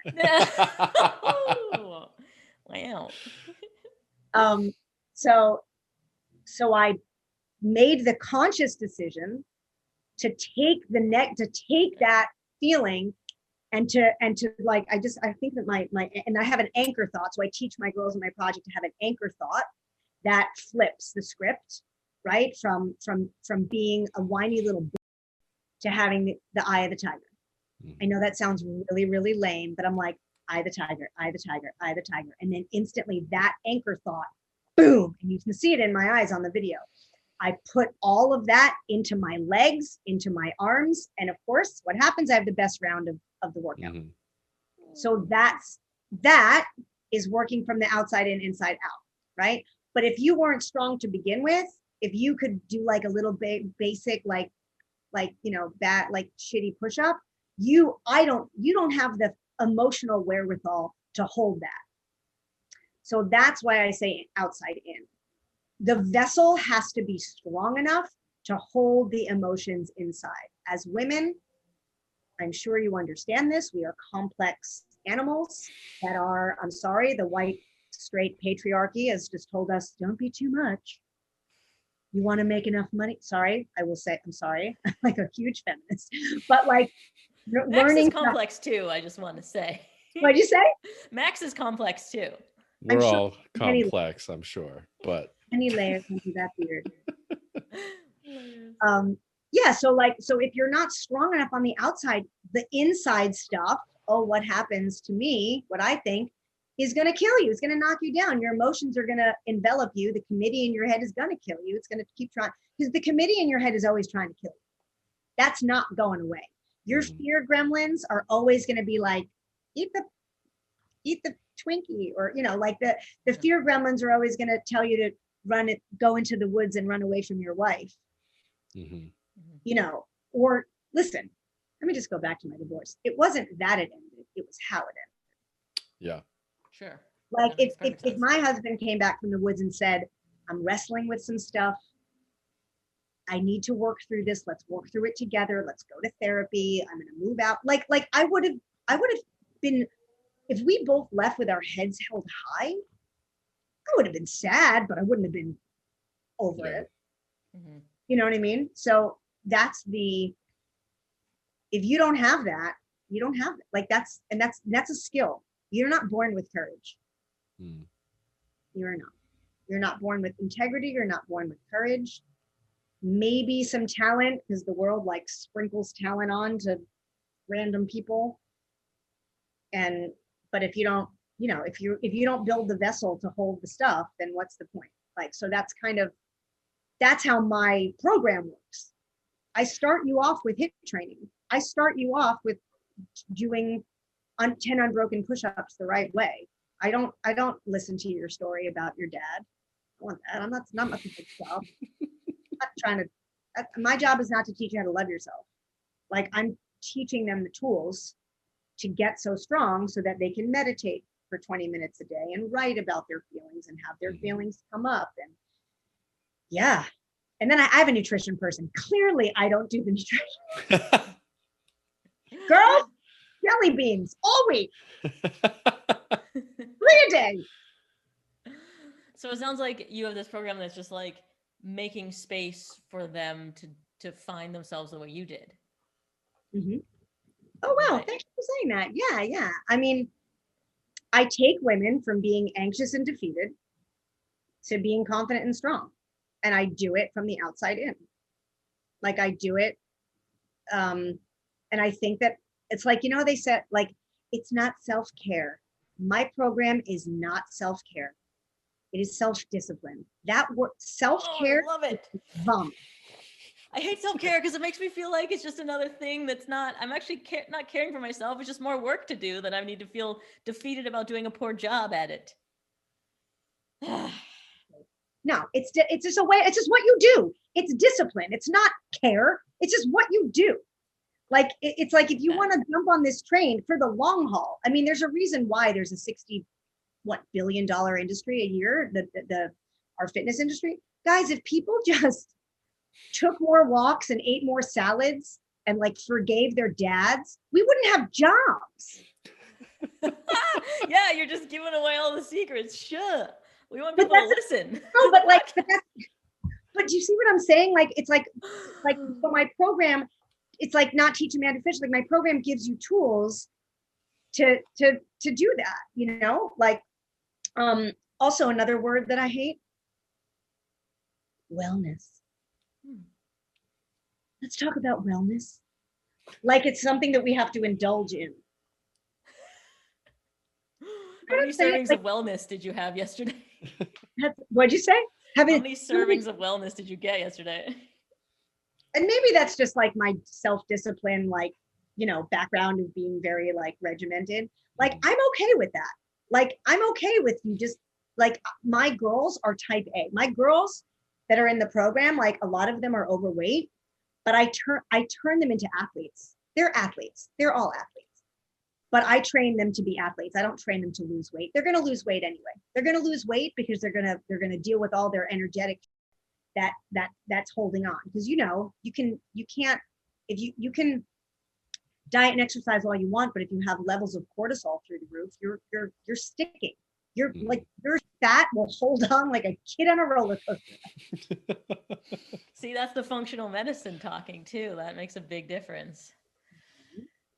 C: Tacs.
A: Wow.
C: So I made the conscious decision to take that feeling and to like, I think that my and I have an anchor thought. So I teach my girls in my project to have an anchor thought that flips the script, right? From being a whiny little to having the eye of the tiger. I know that sounds really, really lame, but I'm like, eye the tiger, eye the tiger, eye the tiger. And then instantly that anchor thought, boom, and you can see it in my eyes on the video. I put all of that into my legs, into my arms. And of course, what happens? I have the best round of the workout. So that is working from the outside in, inside out, right? But if you weren't strong to begin with, if you could do like a little basic, like, bad, like shitty push-up, you don't have the emotional wherewithal to hold that. So that's why I say outside in. The vessel has to be strong enough to hold the emotions inside. As women, I'm sure you understand this. We are complex animals that are, I'm sorry, the white straight patriarchy has just told us, don't be too much. You want to make enough money? Sorry, I will say, I'm sorry. I'm like a huge feminist, but like
A: Max is complex too, I just want to say.
C: What'd you say?
A: Max is complex too.
B: We're all complex, I'm sure, but
C: any layers into that beard. Yeah, so if you're not strong enough on the outside, the inside stuff, what happens to me, what I think is going to kill you. It's going to knock you down. Your emotions are going to envelop you. The committee in your head is going to kill you. It's going to keep trying, because the committee in your head is always trying to kill you. That's not going away. Your fear gremlins are always going to be like, eat the Twinkie, or like the fear gremlins are always going to tell you to go into the woods and run away from your wife. Or listen, let me just go back to my divorce. It wasn't that it ended, it was how it ended.
B: Yeah.
A: Sure.
C: Like if my husband came back from the woods and said, I'm wrestling with some stuff, I need to work through this. Let's work through it together. Let's go to therapy. I'm going to move out. Like I would have been, if we both left with our heads held high, I would have been sad, but I wouldn't have been over it. You know what I mean? So that's if you don't have that, you don't have it. Like that's a skill. You're not born with courage. You're not. You're not born with integrity. You're not born with courage. Maybe some talent, because the world like sprinkles talent on to random people. But if you don't, if you don't build the vessel to hold the stuff, then what's the point? Like, so that's how my program works. I start you off with HIIT training. I start you off with doing 10 unbroken push-ups the right way. I don't listen to your story about your dad. I want that. I'm not my job. I'm not trying to. My job is not to teach you how to love yourself. Like, I'm teaching them the tools to get so strong so that they can meditate for 20 minutes a day and write about their feelings and have their feelings come up. And yeah. And then I have a nutrition person. Clearly, I don't do the nutrition. Girls, jelly beans all week. 3 a day.
A: So it sounds like you have this program that's just like making space for them to find themselves the way you did.
C: Oh, wow. Right. Thank you for saying that. Yeah. I mean, I take women from being anxious and defeated to being confident and strong. And I do it from the outside in. Like, I do it. And I think that It's like, they said, like, it's not self-care. My program is not self-care. It is self-discipline. That word, self-care,
A: I love it.
C: vomit.
A: I hate self-care because it makes me feel like it's just another thing that's not, I'm actually not caring for myself. It's just more work to do that I need to feel defeated about doing a poor job at it.
C: No, it's just a way, it's just what you do. It's discipline. It's not care. It's just what you do. Like, it's like, if you want to jump on this train for the long haul, I mean, there's a reason why there's a $60 billion industry a year, our fitness industry. Guys, if people just took more walks and ate more salads and like forgave their dads, we wouldn't have jobs.
A: Yeah, you're just giving away all the secrets. Sure. We want people to listen.
C: No, but like, but do you see what I'm saying? Like, it's like for my program, it's like not teach a man to fish. Like, my program gives you tools to do that, like, also another word that I hate, wellness. Let's talk about wellness. Like it's something that we have to indulge in.
A: How many servings of wellness did you have yesterday?
C: What'd you say?
A: How many servings of wellness did you get yesterday?
C: And maybe that's just like my self-discipline, like, background of being very like regimented. Like, I'm okay with that. Like, I'm okay with you just like, my girls are type A. My girls that are in the program, like a lot of them are overweight, but I turn them into athletes. They're athletes. They're all athletes. But I train them to be athletes. I don't train them to lose weight. They're going to lose weight anyway. They're going to lose weight because they're going to deal with all their energetic that's holding on. Because you can diet and exercise all you want, but if you have levels of cortisol through the roof, you're sticking. You're like, your fat will hold on like a kid on a roller coaster.
A: See, that's the functional medicine talking too. That makes a big difference.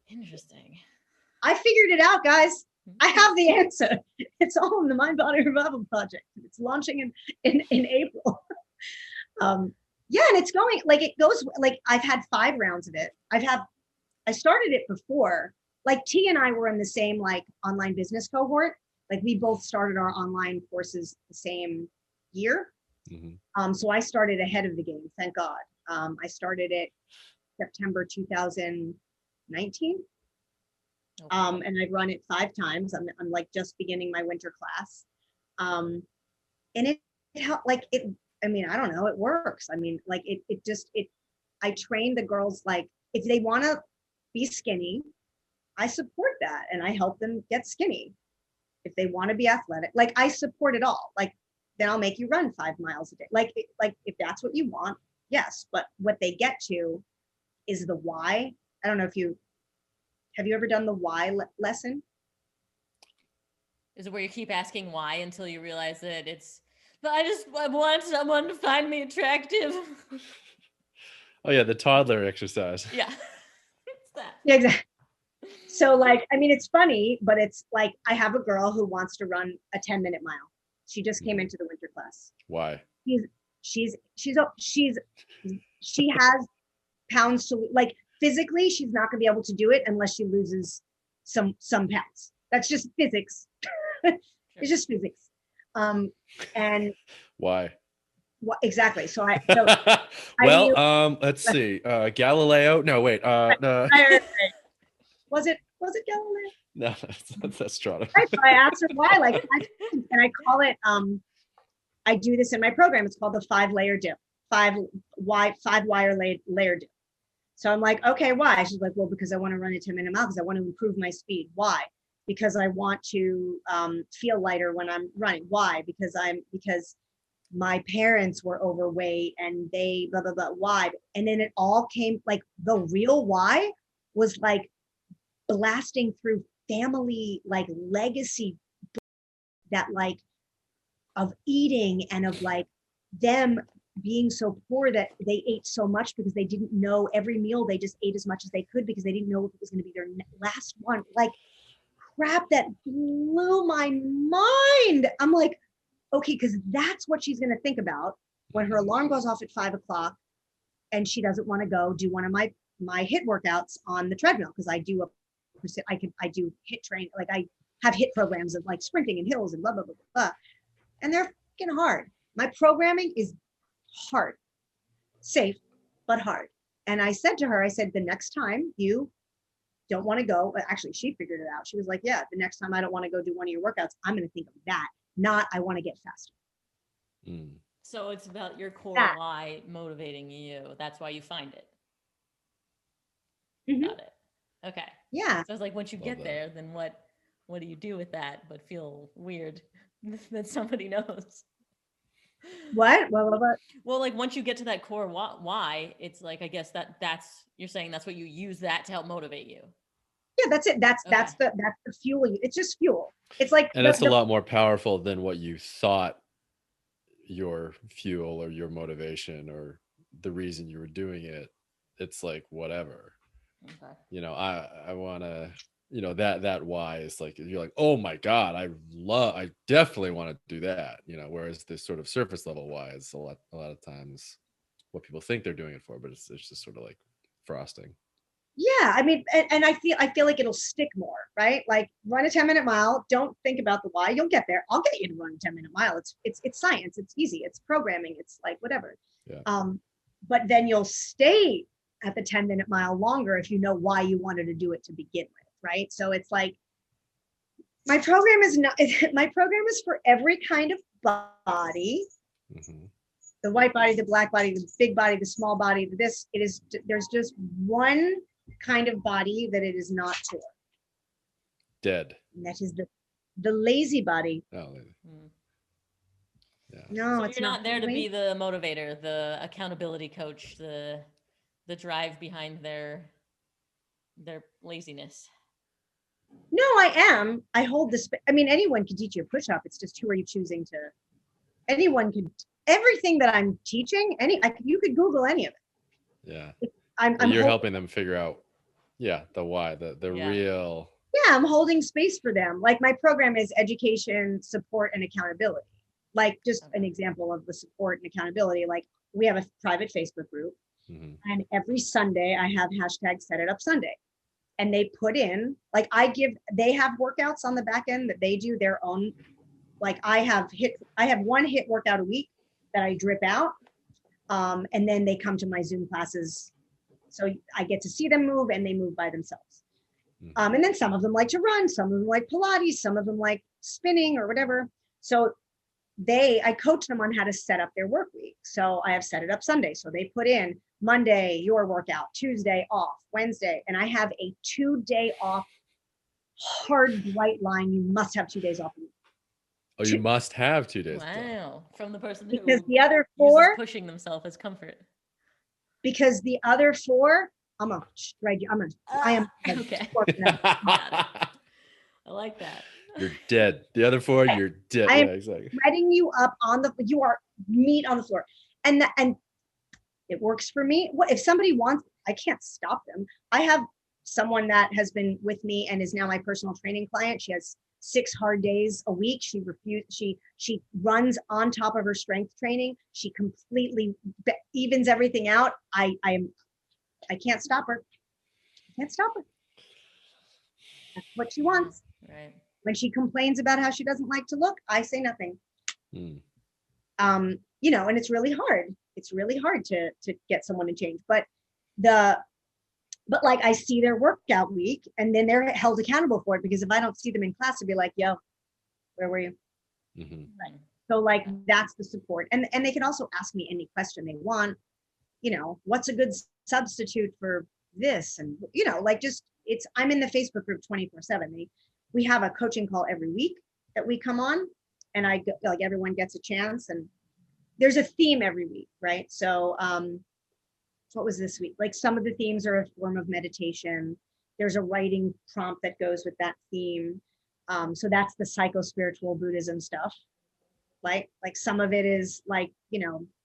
A: Interesting. I
C: figured it out, guys. I have the answer. It's all in the Mind Body Revival Project. It's launching in April. Yeah, and it's going like, it goes like, I've had 5 rounds of it. I started it before, like T and I were in the same like online business cohort. Like, we both started our online courses the same year. Mm-hmm. So I started ahead of the game, thank God. I started it September 2019. Okay. And I've run it 5 times. I'm like just beginning my winter class. And it helped, like it, I mean, I don't know, it works. I mean, like I train the girls, like if they want to be skinny, I support that and I help them get skinny. If they want to be athletic, like I support it all. Like, then I'll make you run 5 miles a day. Like if that's what you want, yes. But what they get to is the why. I don't know if have you ever done the why lesson?
A: Is it where you keep asking why until you realize that I want someone to find me attractive.
B: Oh yeah, the toddler exercise.
A: Yeah. It's that.
C: Yeah, exactly. So like, I mean, it's funny, but it's like, I have a girl who wants to run a 10-minute mile. She just came into the winter class.
B: Why?
C: She has pounds to, like, physically, she's not gonna be able to do it unless she loses some pounds. That's just physics. It's just physics. And
B: why?
C: Exactly. So
B: let's see. Galileo. No, wait. No.
C: Was it Galileo?
B: No, that's astronomy.
C: Right, so I asked her why, like, and I call it, I do this in my program. It's called the 5-layer dip, 5-wire layer dip. So I'm like, okay, why? She's like, well, because I want to run a 10-minute mile because I want to improve my speed. Why? Because I want to feel lighter when I'm running. Why? Because my parents were overweight and they blah, blah, blah. Why? And then it all came, like, the real why was like blasting through family, like legacy that like of eating and of like them being so poor that they ate so much because they didn't know every meal. They just ate as much as they could because they didn't know if it was going to be their last one. Like crap that blew my mind. I'm like, okay, because that's what she's going to think about when her alarm goes off at 5 o'clock and she doesn't want to go do one of my HIIT workouts on the treadmill, because I do a I do hit train, like I have hit programs of like sprinting and hills and blah, blah, blah, blah, blah. And they're fucking hard. My programming is hard, safe, but hard. And I said to her, I said, the next time you don't want to go, actually, she figured it out. She was like, yeah, the next time I don't want to go do one of your workouts, I'm going to think of that, not I want to get faster.
B: Mm.
A: So it's about your core
C: That.
A: why motivating you. That's why you find it.
C: Mhm.
A: Got it. Okay.
C: Yeah.
A: So I was like, once you
B: Love
A: get
B: that.
A: there, then what do you do with that but feel weird that somebody knows?
C: What?
A: Well, like once you get to that core why, it's like, I guess that's you're saying that's what you use that to help motivate you.
C: Yeah, that's it. That's the fuel. It's just fuel. It's like,
B: And it's a lot more powerful than what you thought your fuel or your motivation or the reason you were doing it. It's like whatever.
A: Okay.
B: You know, I want to, you know, that why is like, you're like, oh my God, I definitely want to do that, you know, whereas this sort of surface level why is a lot of times what people think they're doing it for, but it's just sort of like frosting.
C: Yeah, I mean, and I feel like it'll stick more, right? Like run a 10-minute mile. Don't think about the why. You'll get there. I'll get you to run a 10-minute mile. It's science. It's easy. It's programming. It's like whatever.
B: Yeah.
C: But then you'll stay at the 10-minute mile longer if you know why you wanted to do it to begin with, right? So it's like my program is for every kind of body.
B: Mm-hmm.
C: The white body, the black body, the big body, the small body. There's just one kind of body that it is not for.
B: Dead.
C: And that is the lazy body.
B: Oh,
C: Yeah.
B: yeah.
C: No,
A: So
C: it's
A: you're not there to be
C: lazy.
A: the motivator, the accountability coach, the drive behind their laziness.
C: No, I am. I hold this. I mean, anyone can teach you a push-up. It's just who are you choosing to? Anyone can. Everything that I'm teaching, you could Google any of it.
B: Yeah.
C: I'm
B: You're helping them figure out, the why, the
A: Yeah.
B: real.
C: Yeah, I'm holding space for them. Like my program is education, support, and accountability. Like just an example of the support and accountability. Like we have a private Facebook group, and every Sunday I have hashtag Set It Up Sunday, and they put in like they have workouts on the back end that they do their own. Like I have one hit workout a week that I drip out, and then they come to my Zoom classes, so I get to see them move, and they move by themselves. And then some of them like to run, some of them like Pilates, some of them like spinning or whatever. So I coach them on how to set up their work week. So I have Set It Up Sunday. So they put in Monday, your workout, Tuesday off, Wednesday. And I have a 2-day off, hard bright line. You must have 2 days off a week.
B: Oh, you must have 2 days.
A: Wow. From the person
C: Because
A: who
C: the other
A: uses
C: 4,
A: pushing themselves as comfort.
C: because the other 4, I am
A: okay.
B: I
A: I like that.
B: You're dead. The other 4, you're dead.
C: I am
B: Yeah, exactly.
C: Letting you up you are meat on the floor. And it works for me. What if somebody wants, I can't stop them. I have someone that has been with me and is now my personal training client. She has 6 hard days a week. She runs on top of her strength training. She completely evens everything out. I can't stop her. I can't stop her. That's what she wants.
A: Right.
C: When she complains about how she doesn't like to look, I say nothing. And it's really hard. It's really hard to get someone to change. But like I see their workout week, and then they're held accountable for it, because if I don't see them in class, I'd be like, yo, where were you? Right. So like that's the support. And they can also ask me any question they want. What's a good substitute for this? And like I'm in the Facebook group 24/7. We have a coaching call every week that we come on, and like everyone gets a chance, and there's a theme every week, right? So what was this week? Like some of the themes are a form of meditation. There's a writing prompt that goes with that theme. So that's the psycho-spiritual Buddhism stuff. Like some of it is like,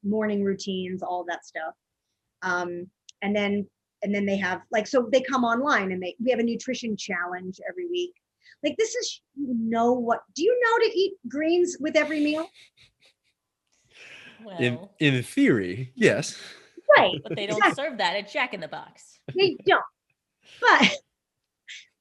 C: morning routines, all that stuff. And then they have so they come online, and we have a nutrition challenge every week. Like this is, do you know to eat greens with every meal?
A: Well,
B: in theory, yes.
C: Right.
A: But they don't serve that at Jack in the Box.
C: They don't.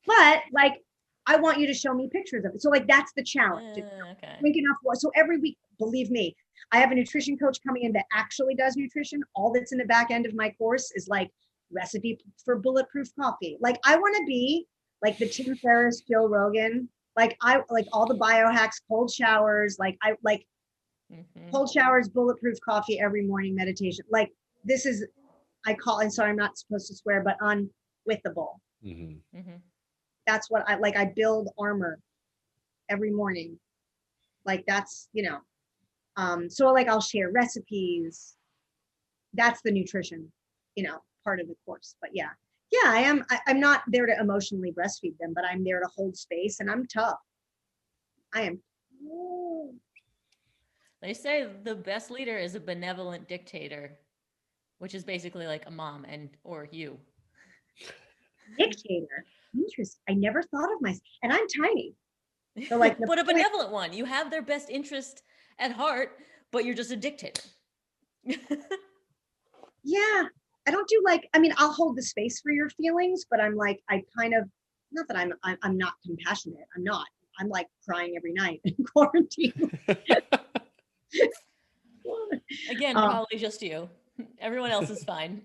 C: but like, I want you to show me pictures of it. So like, that's the challenge.
A: Okay.
C: Drink enough water. So every week, believe me, I have a nutrition coach coming in that actually does nutrition. All that's in the back end of my course is like recipe for bulletproof coffee. Like I want to be like the Tim Ferriss, Joe Rogan. Like I like all the biohacks, cold showers. Like I like cold showers, bulletproof coffee every morning, meditation. Like this is, I call, and sorry, I'm not supposed to swear, but unwithable. That's what I like. I build armor every morning. Like that's, you know, so like I'll share recipes. That's the nutrition, you know, part of the course. But yeah, I'm not there to emotionally breastfeed them, but I'm there to hold space, and I'm tough. I am.
A: They say the best leader is a benevolent dictator, which is basically like a mom and or you.
C: Dictator. Interesting. I never thought of myself, and I'm tiny. So like,
A: but a benevolent one. You have their best interest at heart, but you're just a dictator.
C: Yeah, I don't do like, I mean, I'll hold the space for your feelings, but I'm like, I kind of, not that I'm not compassionate. I'm not. I'm like crying every night in quarantine.
A: Again, probably just you. Everyone else is fine.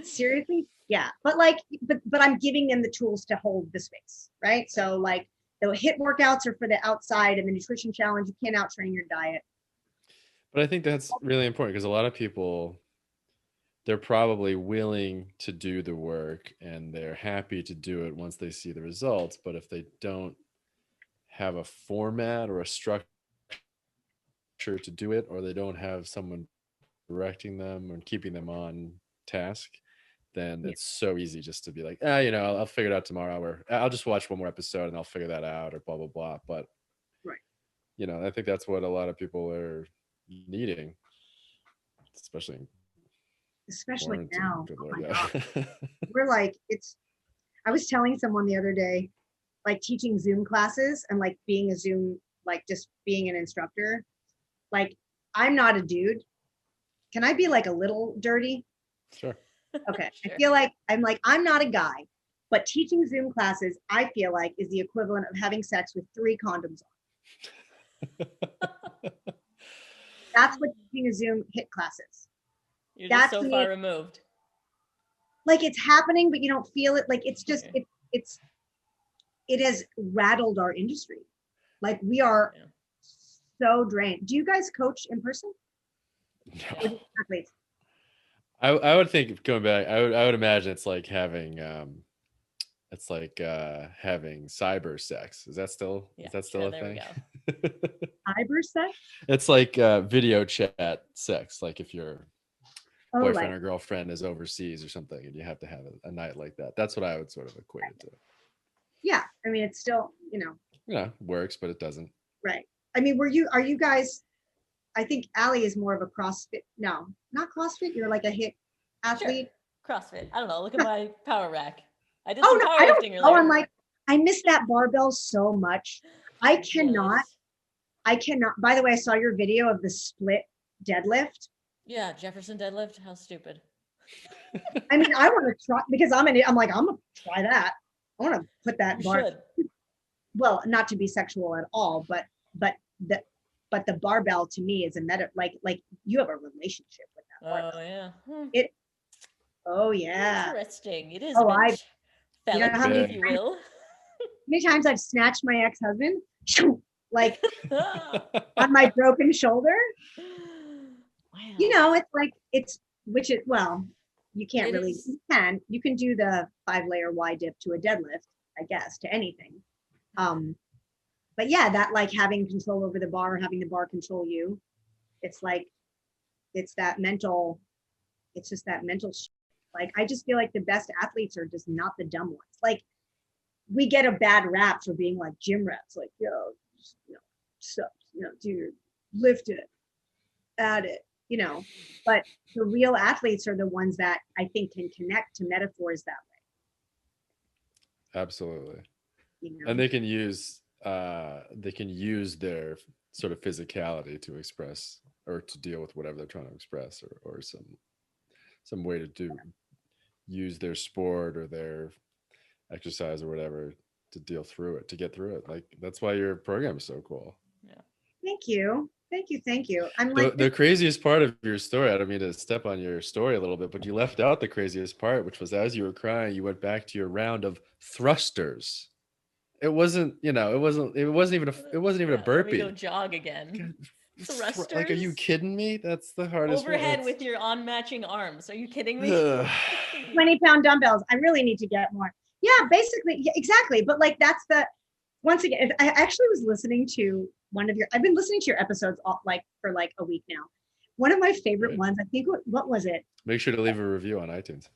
C: Seriously? Yeah. But like, but I'm giving them the tools to hold the space, right? So like the HIIT workouts are for the outside, and the nutrition challenge, you can't out train your diet.
B: But I think that's really important because a lot of people, they're probably willing to do the work and they're happy to do it once they see the results. But if they don't have a format or a structure to do it, or they don't have someone directing them and keeping them on task, then it's so easy just to be like, you know, I'll figure it out tomorrow, or I'll just watch one more episode and I'll figure that out, or blah, blah, blah. But, you know, I think that's what a lot of people are needing, especially
C: now.
B: Good
C: Oh
B: Lord,
C: my
B: yeah.
C: God. We're like, I was telling someone the other day, like teaching Zoom classes and like being a Zoom, like just being an instructor. Like, I'm not a dude. Can I be like a little dirty?
B: Sure.
C: Okay.
A: Sure.
C: I feel like I'm not a guy, but teaching Zoom classes, I feel like, is the equivalent of having sex with 3 condoms on. That's what teaching a Zoom HIIT class is.
A: You're just so far removed.
C: Like it's happening, but you don't feel it. Like it's just, it has rattled our industry. Like we are so drained. Do you guys coach in person?
B: No. I would think, going back, I would imagine it's like having cyber sex. Is that still a thing?
C: Cyber sex?
B: It's like video chat sex. Like if your boyfriend or girlfriend is overseas or something and you have to have a night like that. That's what I would sort of equate it to.
C: Yeah. I mean, it's still, you know.
B: Yeah, works, but it doesn't.
C: Right. I mean, are you guys, I think Allie is more of a CrossFit. No, not CrossFit. You're like a HIIT athlete.
A: Sure. CrossFit. I don't know. Look at my power rack. I did some powerlifting earlier.
C: Oh, I'm like, I miss that barbell so much. I cannot. By the way, I saw your video of the split deadlift.
A: Yeah, Jefferson deadlift. How stupid.
C: I mean, I want to try, because I'm like, I'm gonna try that. I want to put that bar. Well, not to be sexual at all, but the barbell to me is a like you have a relationship with that barbell. Oh yeah.
A: Interesting. It is.
C: Phallic,
A: if you will.
C: Many times I've snatched my ex-husband, like on my broken shoulder. Wow. You know, it's like you can't really. You can do the 5-layer Y dip to a deadlift, I guess, to anything. But yeah, that like having control over the bar, having the bar control you, it's like, it's that mental, it's just that mental shit. Like, I just feel like the best athletes are just not the dumb ones. Like, we get a bad rap for being like gym rats, like, dude, lift it, add it, but the real athletes are the ones that I think can connect to metaphors that
B: way. Absolutely. And they can use their sort of physicality to express or to deal with whatever they're trying to express, or some way to use their sport or their exercise or whatever to deal through it, to get through it. Like that's why your program is so cool.
A: Yeah.
C: Thank you. Thank you. Thank you. I'm
B: The,
C: like,
B: the craziest part of your story, I don't mean to step on your story a little bit, but you left out the craziest part, which was as you were crying, you went back to your round of thrusters. It wasn't, it wasn't even a
A: Yeah, let me go
B: burpee.
A: jog again.
B: Like, are you
A: Thrusters
B: kidding me? That's the hardest one.
A: overhead with your unmatching arms. Are you kidding me?
B: Ugh.
C: 20-pound dumbbells. I really need to get more. Yeah, basically, yeah, exactly. But like that's the once again, I actually was listening to I've been listening to your episodes like for like a week now. One of my favorite
B: Great.
C: ones, I think, what was it?
B: Make sure to leave a review on iTunes.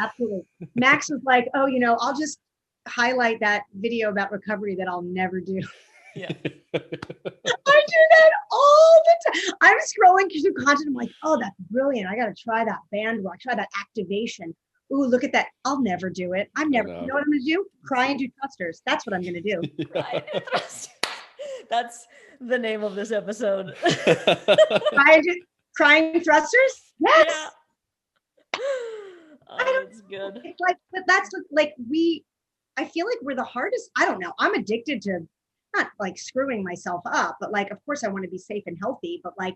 C: Absolutely. Max was like, oh, I'll just highlight that video about recovery that I'll never do.
A: Yeah.
C: I do that all the time. I'm scrolling through content. I'm like, oh, that's brilliant. I got to try that band rock, try that activation. Ooh, look at that. I'll never do it. You know what I'm going to do? Cry and do thrusters. That's what I'm going to do.
A: Cry and do thrusters. That's the name of this episode.
C: Crying thrusters? Yes.
A: Yeah. Oh, that's good.
C: It's like, but that's like I feel like we're the hardest. I don't know. I'm addicted to not like screwing myself up, but like, of course I want to be safe and healthy, but like,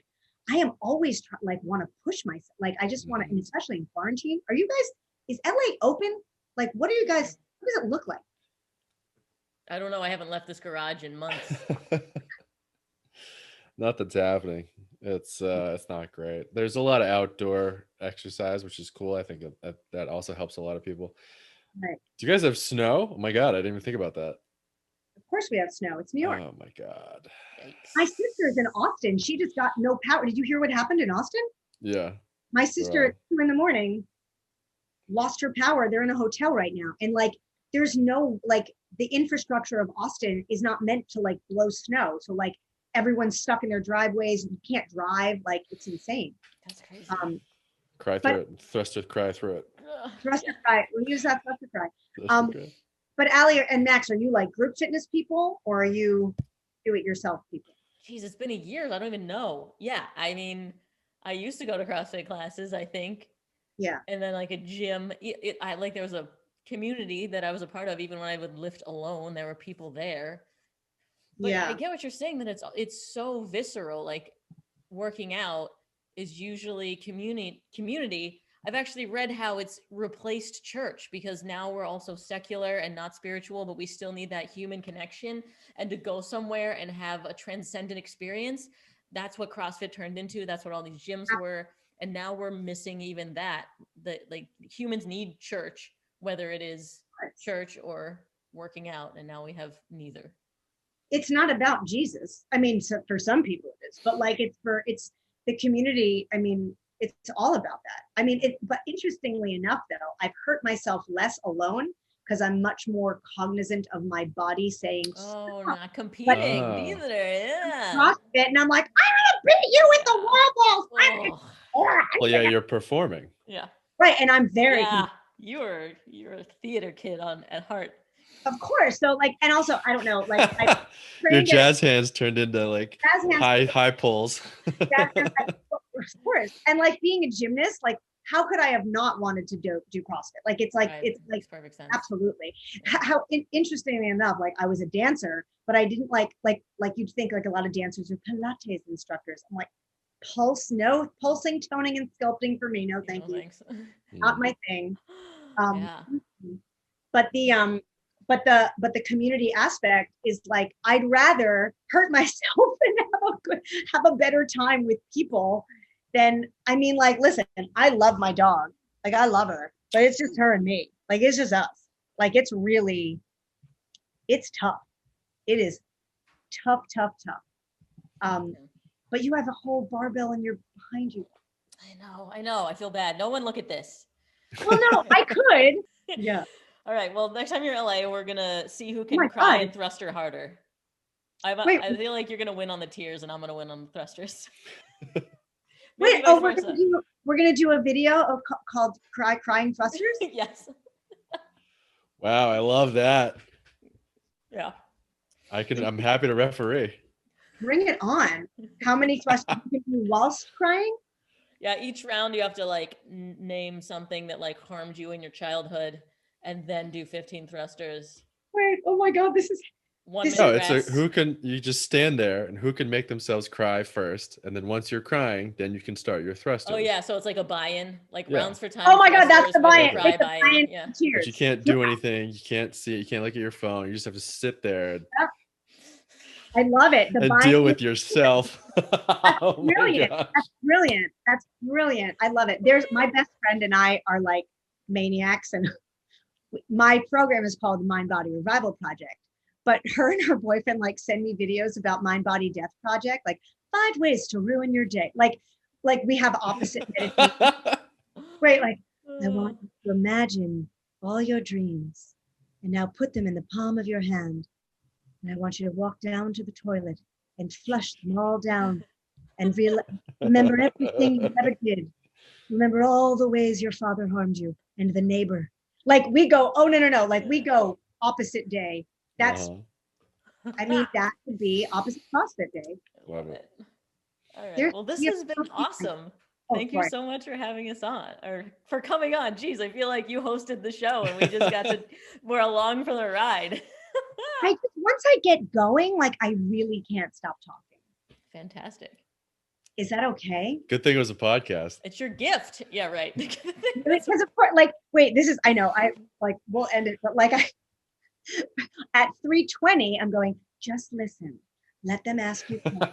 C: I am always want to push myself. Like, I just want to, and especially in quarantine. Are you guys, is LA open? Like, what does it look like?
A: I don't know. I haven't left this garage in months.
B: Not that's happening. It's not great. There's a lot of outdoor exercise, which is cool. I think that also helps a lot of people.
C: Right.
B: Do you guys have snow? Oh my God, I didn't even think about that.
C: Of course we have snow. It's New York.
B: Oh my God.
A: Yikes.
C: My sister's in Austin. She just got no power. Did you hear what happened in Austin?
B: Yeah.
C: My sister at 2 a.m. lost her power. They're in a hotel right now. And like, there's no, like, the infrastructure of Austin is not meant to like blow snow. So like everyone's stuck in their driveways. You can't drive. Like, it's insane.
A: That's crazy.
B: Cry through it. Thruster cry through it.
C: Thruster cry. We'll use that thruster cry.
B: Thruster cry.
C: But Allie and Max, are you like group fitness people or are you do it yourself people?
A: Jeez, it's been a year. I don't even know. Yeah. I mean, I used to go to CrossFit classes, I think.
C: Yeah.
A: And then like a gym. There was a community that I was a part of. Even when I would lift alone, there were people there. But
C: yeah.
A: I get what you're saying, that it's so visceral. Like, working out is usually community. I've actually read how it's replaced church, because now we're also secular and not spiritual, but we still need that human connection and to go somewhere and have a transcendent experience. That's what CrossFit turned into. That's what all these gyms were. And now we're missing even that. Like, humans need church, whether it is church or working out. And now we have neither.
C: It's not about Jesus. I mean, so for some people it is, but like it's the community. I mean, it's all about that. I mean, but interestingly enough, though, I've hurt myself less alone because I'm much more cognizant of my body saying,
A: oh, not competing either. Yeah.
C: CrossFit, and I'm like, I'm gonna beat you with the wall balls.
B: Well, yeah, you're performing.
A: Yeah.
C: Right, and I'm very.
A: Yeah, you're a theater kid at heart.
C: Of course. So like, and also, I don't know, like
B: your jazz hands turned into like high pulls.
C: Of course. And like being a gymnast, like how could I have not wanted to do CrossFit? Like it's like right. It's like makes perfect sense. Absolutely. How interestingly enough, like I was a dancer, but I didn't like you'd think like a lot of dancers are Pilates instructors. I'm like pulsing, toning, and sculpting for me. No, thank you. Thanks. Not my thing.
A: Yeah.
C: But the community aspect is like, I'd rather hurt myself and have a better time with people than, I mean, like, listen, I love my dog. Like, I love her, but it's just her and me. Like, it's just us. Like, it's tough. It is tough. But you have a whole barbell behind you.
A: I know. I feel bad. No one look at this.
C: Well, no, I could. Yeah.
A: All right. Well, next time you're in LA, we're gonna see who can cry and thruster harder. I feel like you're gonna win on the tears, and I'm gonna win on the thrusters.
C: Wait, we're gonna do a video called "Crying Thrusters."
A: Yes.
B: Wow, I love that.
A: Yeah.
B: I'm happy to referee.
C: Bring it on. How many thrusters you can do whilst crying?
A: Yeah, each round you have to like name something that like harmed you in your childhood, and then do 15 thrusters.
C: Wait, oh my God, this is
A: 1
C: This-
A: minute
B: No, it's
A: rest.
B: you just stand there and who can make themselves cry first, and then once you're crying, then you can start your thrusters.
A: Oh yeah, so it's like a buy-in, like
B: Yeah.
A: rounds for time.
C: Oh my God, that's
A: thrusters
C: the
A: with a
C: buy-in.
A: cry
C: It's the
A: buy-in.
C: buy-in.
A: Yeah.
C: Cheers.
B: But you can't do anything. You can't see it. You can't look at your phone. You just have to sit there
C: I love it. The
B: and
C: buy-in.
B: deal with yourself. Oh my
C: Brilliant.
B: gosh.
C: That's brilliant. That's brilliant. I love it. There's my best friend and I are like maniacs, and my program is called the Mind Body Revival Project. But her and her boyfriend like send me videos about Mind Body Death Project, like 5 ways to ruin your day. Like we have opposite meditation. Right, like I want you to imagine all your dreams and now put them in the palm of your hand. And I want you to walk down to the toilet and flush them all down and remember everything you ever did. Remember all the ways your father harmed you and the neighbor. Like we go, oh, no. Like we go opposite day. That's, I mean, that could be opposite CrossFit day.
B: Love it.
A: All right.
C: There's-
A: Well, this
C: we have
A: has been
C: something-
A: awesome.
C: Oh,
A: Thank you
C: sorry.
A: so much for having us on, or for coming on. Jeez, I feel like you hosted the show and we just got to, we're along for the ride.
C: Once I get going, like I really can't stop talking.
A: Fantastic.
C: Is that okay?
B: Good thing it was a podcast.
A: It's your gift. Yeah, right.
C: Because of course, like, wait, this is, I know, I like, we'll end it, but like at 3:20, I'm going, just listen. Let them ask you questions.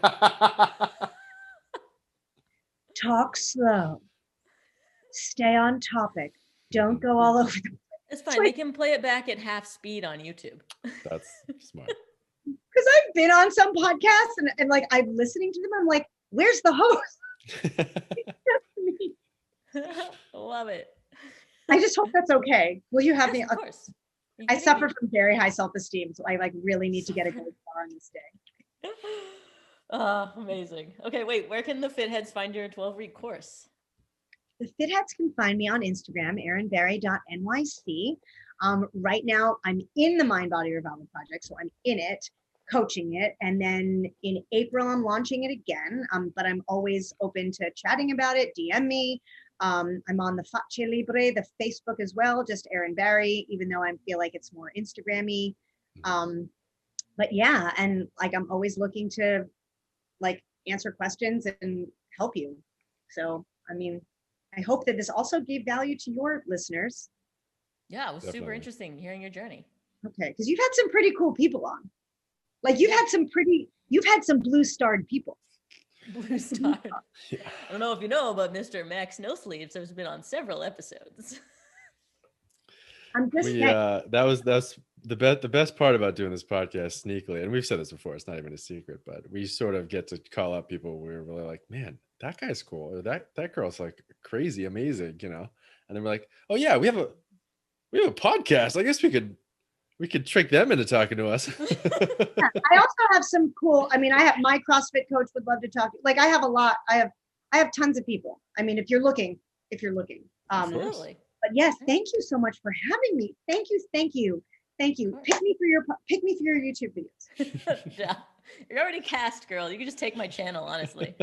C: Talk slow. Stay on topic. Don't go all over the
A: It's fine. They can play it back at half speed on YouTube.
B: That's smart.
C: because I've been on some podcasts and like I'm listening to them. I'm like, where's the host?
A: Love it.
C: I just hope that's okay. Will you have
A: Yes,
C: me?
A: of course.
C: I suffer from very high self-esteem, so I like really need to get a good bar on this day.
A: Amazing. Okay, wait, where can the Fitheads find your 12-week course?
C: The Fitheads can find me on Instagram, erinbarry.nyc. Right now, I'm in the Mind Body Revival Project, so I'm in it, coaching it. And then in April, I'm launching it again, but I'm always open to chatting about it. DM me. I'm on the Facce Libre, the Facebook as well, just Erin Barry, even though I feel like it's more Instagram-y. But yeah, and like I'm always looking to like answer questions and help you. So, I mean, I hope that this also gave value to your listeners.
A: Yeah, it was super
B: Definitely.
A: interesting hearing your journey.
C: Okay, because you've had some pretty cool people on. Like you've had some blue-starred people.
A: Blue Star.
B: Yeah.
A: I don't know if you know, but Mr. Max No Sleeves has been on several episodes.
C: I'm just saying.
B: That's the best part about doing this podcast sneakily, and we've said this before, it's not even a secret, but we sort of get to call up people we're really like, man, that guy's cool, or that girl's like crazy amazing, you know. And then we're like, oh yeah, we have a podcast. I guess we could trick them into talking to us.
C: Yeah, I also have some cool, I mean, I have my CrossFit coach would love to talk. Like I have a lot, I have tons of people. I mean, if you're looking.
A: Absolutely.
C: But yes, thank you so much for having me. Thank you. Pick me for your YouTube videos.
A: Yeah. You're already cast, girl. You can just take my channel, honestly.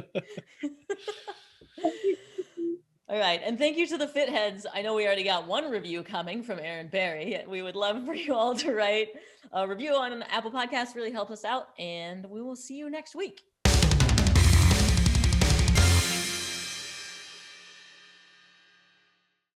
A: All right. And thank you to the Fitheads. I know we already got one review coming from Erin Barry. We would love for you all to write a review on Apple Podcasts. Really help us out. And we will see you next week.